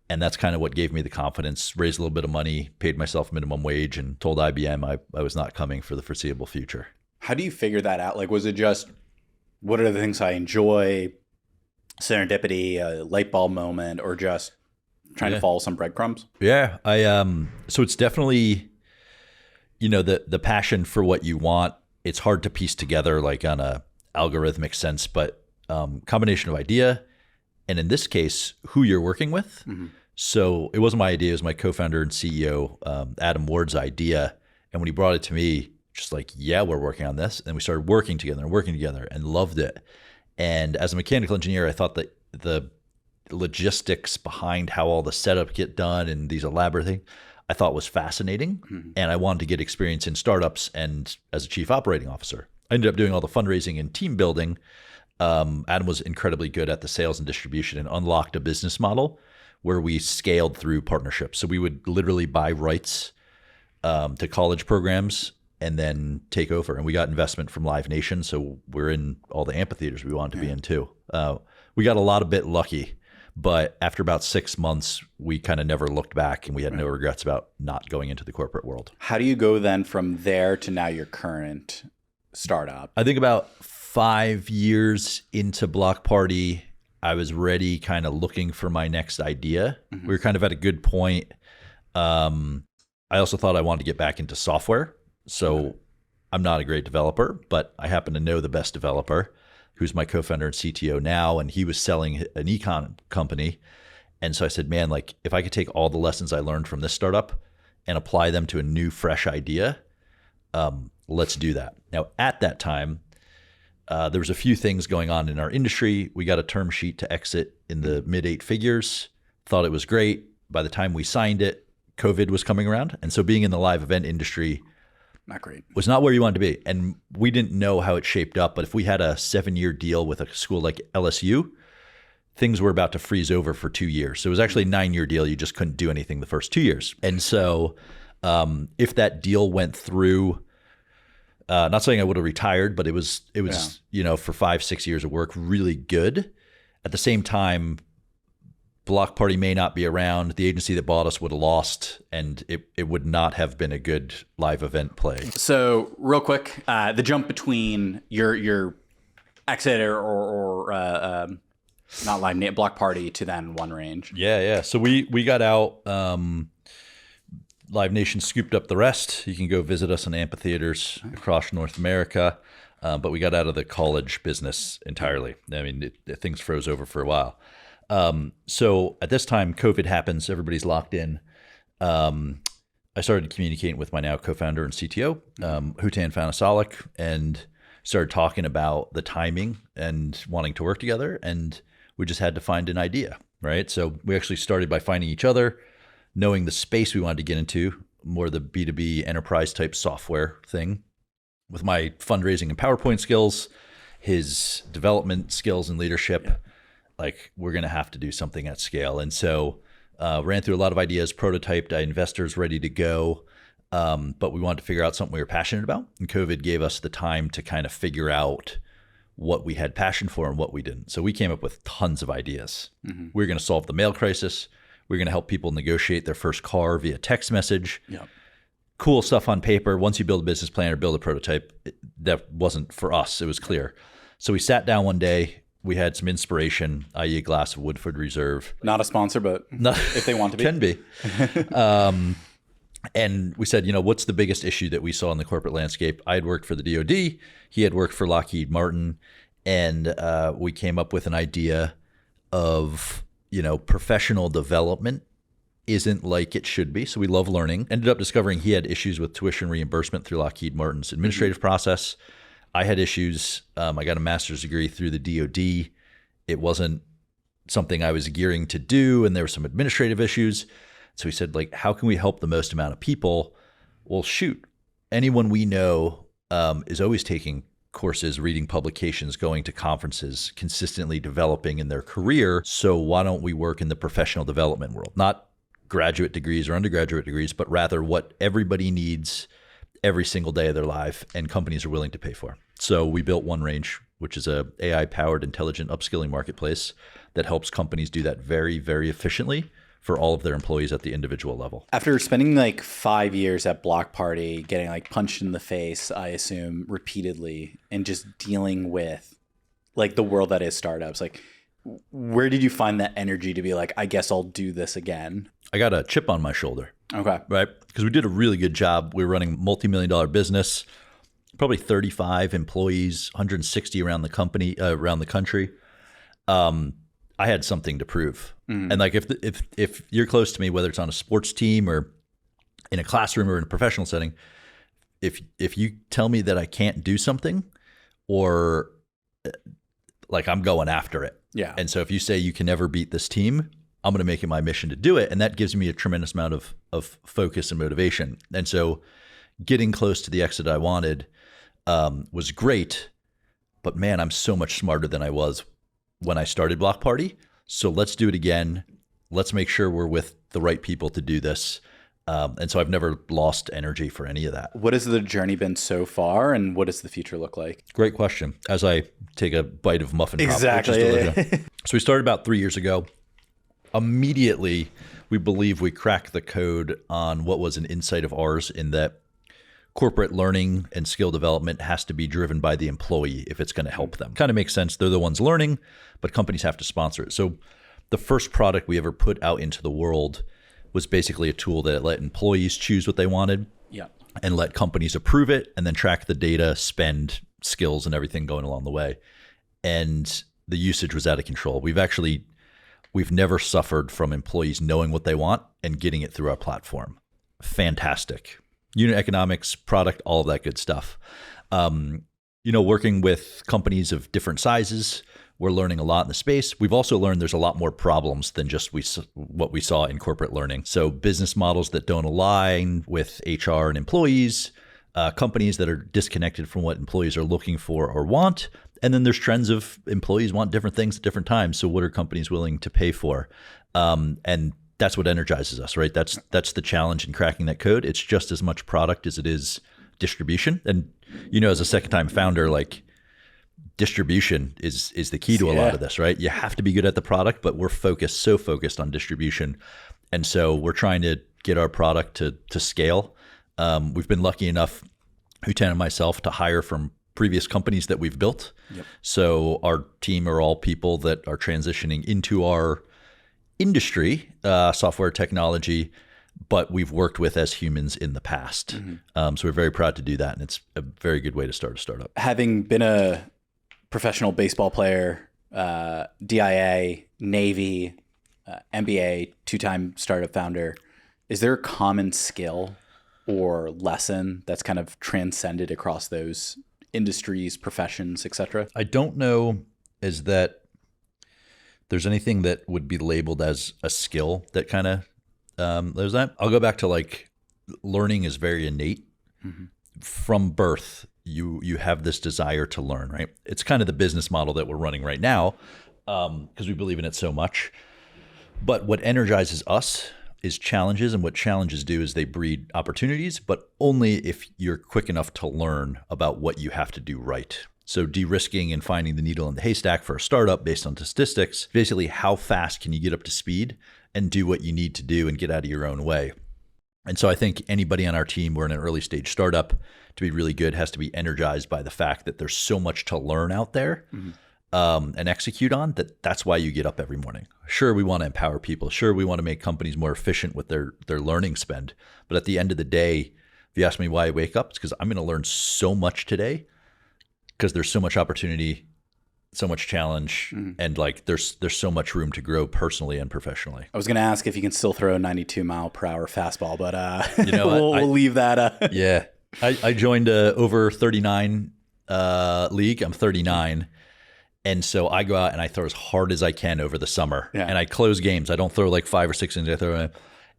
And that's kind of what gave me the confidence, raised a little bit of money, paid myself minimum wage, and told IBM I was not coming for the foreseeable future. How do you figure that out? Like, was it just, what are the things I enjoy, serendipity, a light bulb moment, or just trying to follow some breadcrumbs? So it's definitely, the passion for what you want. It's hard to piece together like on a algorithmic sense, but combination of idea, and in this case, who you're working with. So it wasn't my idea. It was my co-founder and CEO, Adam Ward's idea. And when he brought it to me, just like, we're working on this. And we started working together and loved it. And as a mechanical engineer, I thought that the logistics behind how all the setup get done and these elaborate things, I thought was fascinating. And I wanted to get experience in startups and as a chief operating officer. I ended up doing all the fundraising and team building. Adam was incredibly good at the sales and distribution and unlocked a business model where we scaled through partnerships. So we would literally buy rights to college programs and then take over. And we got investment from Live Nation. So we're in all the amphitheaters we wanted to be in too. We got a lot of bit lucky. But after about 6 months, we kind of never looked back and we had no regrets about not going into the corporate world. How do you go then from there to now your current startup? I think about 5 years into Blockparty, I was ready, kind of looking for my next idea. We were kind of at a good point. I also thought I wanted to get back into software. So I'm not a great developer, but I happen to know the best developer. who's my co-founder and CTO now, and he was selling an econ company. And so I said, man, like if I could take all the lessons I learned from this startup and apply them to a new, fresh idea, let's do that. Now, at that time, there was a few things going on in our industry. We got a term sheet to exit in the mid 8 figures, thought it was great. By the time we signed it, COVID was coming around. And so being in the live event industry not great. Was not where you wanted to be. And we didn't know how it shaped up. But if we had a 7-year deal with a school like LSU, things were about to freeze over for 2 years. So it was actually a 9-year deal. You just couldn't do anything the first 2 years. And so if that deal went through, not saying I would have retired, but it was for 5-6 years of work, really good. At the same time, Blockparty may not be around. The agency that bought us would have lost, and it would not have been a good live event play. So real quick, the jump between your exit or not Live Blockparty to then OneRange. Yeah. So we got out. Live Nation scooped up the rest. You can go visit us in amphitheaters across North America. But we got out of the college business entirely. I mean, things froze over for a while. So at this time, COVID happens. Everybody's locked in. I started communicating with my now co-founder and CTO, Hutan Fanasalik, and started talking about the timing and wanting to work together. And we just had to find an idea, right? So we actually started by finding each other, knowing the space we wanted to get into, more the B2B enterprise type software thing. With my fundraising and PowerPoint skills, his development skills and leadership, like we're going to have to do something at scale. And so ran through a lot of ideas, prototyped, investors ready to go. But we wanted to figure out something we were passionate about. And COVID gave us the time to kind of figure out what we had passion for and what we didn't. So we came up with tons of ideas. Mm-hmm. We were going to solve the mail crisis. We were going to help people negotiate their first car via text message. Yep. Cool stuff on paper. Once you build a business plan or build a prototype, that wasn't for us. It was clear. So we sat down one day. We had some inspiration, i.e. a glass of Woodford Reserve. Not a sponsor, but if they want to be. Can be. And we said, what's the biggest issue that we saw in the corporate landscape? I had worked for the DoD. He had worked for Lockheed Martin. And we came up with an idea of, professional development isn't like it should be. So we love learning. Ended up discovering he had issues with tuition reimbursement through Lockheed Martin's administrative process. I had issues. I got a master's degree through the DoD. It wasn't something I was gearing to do, and there were some administrative issues. So we said, how can we help the most amount of people? Well, shoot, anyone we know is always taking courses, reading publications, going to conferences, consistently developing in their career. So why don't we work in the professional development world? Not graduate degrees or undergraduate degrees, but rather what everybody needs every single day of their life and companies are willing to pay for. So we built OneRange, which is a AI-powered intelligent upskilling marketplace that helps companies do that very, very efficiently for all of their employees at the individual level. After spending 5 years at Blockparty, getting punched in the face, I assume, repeatedly, and just dealing with the world that is startups, where did you find that energy to be I guess I'll do this again? I got a chip on my shoulder. Okay. Right? Because we did a really good job. We were running a multi-million-dollar business, probably 35 employees, 160 around the country. I had something to prove. Mm-hmm. And if you're close to me, whether it's on a sports team or in a classroom or in a professional setting, if you tell me that I can't do something, or I'm going after it. Yeah. And so if you say you can never beat this team, I'm going to make it my mission to do it. And that gives me a tremendous amount of focus and motivation. And so getting close to the exit I wanted was great, but man, I'm so much smarter than I was when I started Blockparty. So let's do it again. Let's make sure we're with the right people to do this. And so I've never lost energy for any of that. What has the journey been so far, and what does the future look like? Great question. As I take a bite of muffin top. Exactly. So we started about 3 years ago. Immediately, we believe we cracked the code on what was an insight of ours, in that corporate learning and skill development has to be driven by the employee if it's going to help them. Kind of makes sense. They're the ones learning, but companies have to sponsor it. So the first product we ever put out into the world was basically a tool that let employees choose what they wanted, and let companies approve it, and then track the data, spend, skills, and everything going along the way. and the usage was out of control. We've never suffered from employees knowing what they want and getting it through our platform. Fantastic. Unit economics, product, all of that good stuff. Working with companies of different sizes, we're learning a lot in the space. We've also learned there's a lot more problems than just what we saw in corporate learning. So business models that don't align with HR and employees, companies that are disconnected from what employees are looking for or want. And then there's trends of employees want different things at different times. So what are companies willing to pay for? And that's what energizes us, right? That's the challenge in cracking that code. It's just as much product as it is distribution. And, as a second-time founder, like, distribution is the key to a lot of this, right? You have to be good at the product, but we're so focused on distribution. And so we're trying to get our product to scale. We've been lucky enough, Hootan and myself, to hire from previous companies that we've built. Yep. So our team are all people that are transitioning into our industry, software technology, but we've worked with as humans in the past. Mm-hmm. So we're very proud to do that. And it's a very good way to start a startup. Having been a professional baseball player, DIA, Navy, MBA, 2-time startup founder, is there a common skill or lesson that's kind of transcended across those industries, professions, etc.? I don't know is that there's anything that would be labeled as a skill that kind of there's that. I'll go back to, like, learning is very innate. Mm-hmm. From birth, you have this desire to learn, right? It's kind of the business model that we're running right now because we believe in it so much. But what energizes us is challenges, and what challenges do is they breed opportunities, but only if you're quick enough to learn about what you have to do right. So de-risking and finding the needle in the haystack for a startup based on statistics, basically how fast can you get up to speed and do what you need to do and get out of your own way. And so I think anybody on our team, we're in an early stage startup, to be really good has to be energized by the fact that there's so much to learn out there. Mm-hmm. And execute on, that's why you get up every morning. Sure, we want to empower people. Sure, we want to make companies more efficient with their learning spend. But at the end of the day, if you ask me why I wake up, it's because I'm going to learn so much today because there's so much opportunity, so much challenge, and, like, there's so much room to grow personally and professionally. I was going to ask if you can still throw a 92-mile-per-hour fastball, but we'll leave that. Yeah. I joined a over 39 league. I'm 39. And so I go out and I throw as hard as I can over the summer. Yeah. And I close games. I don't throw like 5 or 6 innings. I throw,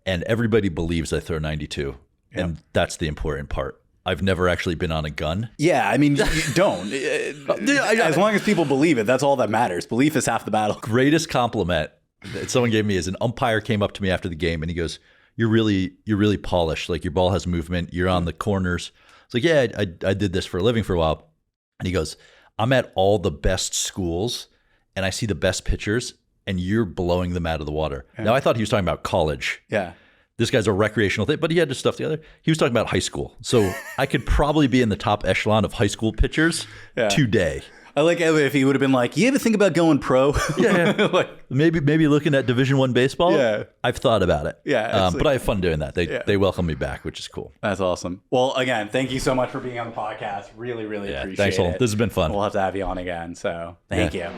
and everybody believes I throw 92. Yep. And that's the important part. I've never actually been on a gun. Yeah, I mean, you don't. As long as people believe it, that's all that matters. Belief is half the battle. Greatest compliment that someone gave me is an umpire came up to me after the game and he goes, you're really polished. Like, your ball has movement. You're on the corners. It's like, yeah, I did this for a living for a while. And he goes, I'm at all the best schools and I see the best pitchers and you're blowing them out of the water. Yeah. Now, I thought he was talking about college. Yeah. This guy's a recreational thing, but he had his stuff together. He was talking about high school. So I could probably be in the top echelon of high school pitchers today. I like if he would have been like, you ever think about going pro? Yeah. Like, maybe looking at Division I baseball. Yeah. I've thought about it. Yeah. But I have fun doing that. They welcome me back, which is cool. That's awesome. Well, again, thank you so much for being on the podcast. Really, really appreciate thanks, it. This has been fun. We'll have to have you on again. So thank you.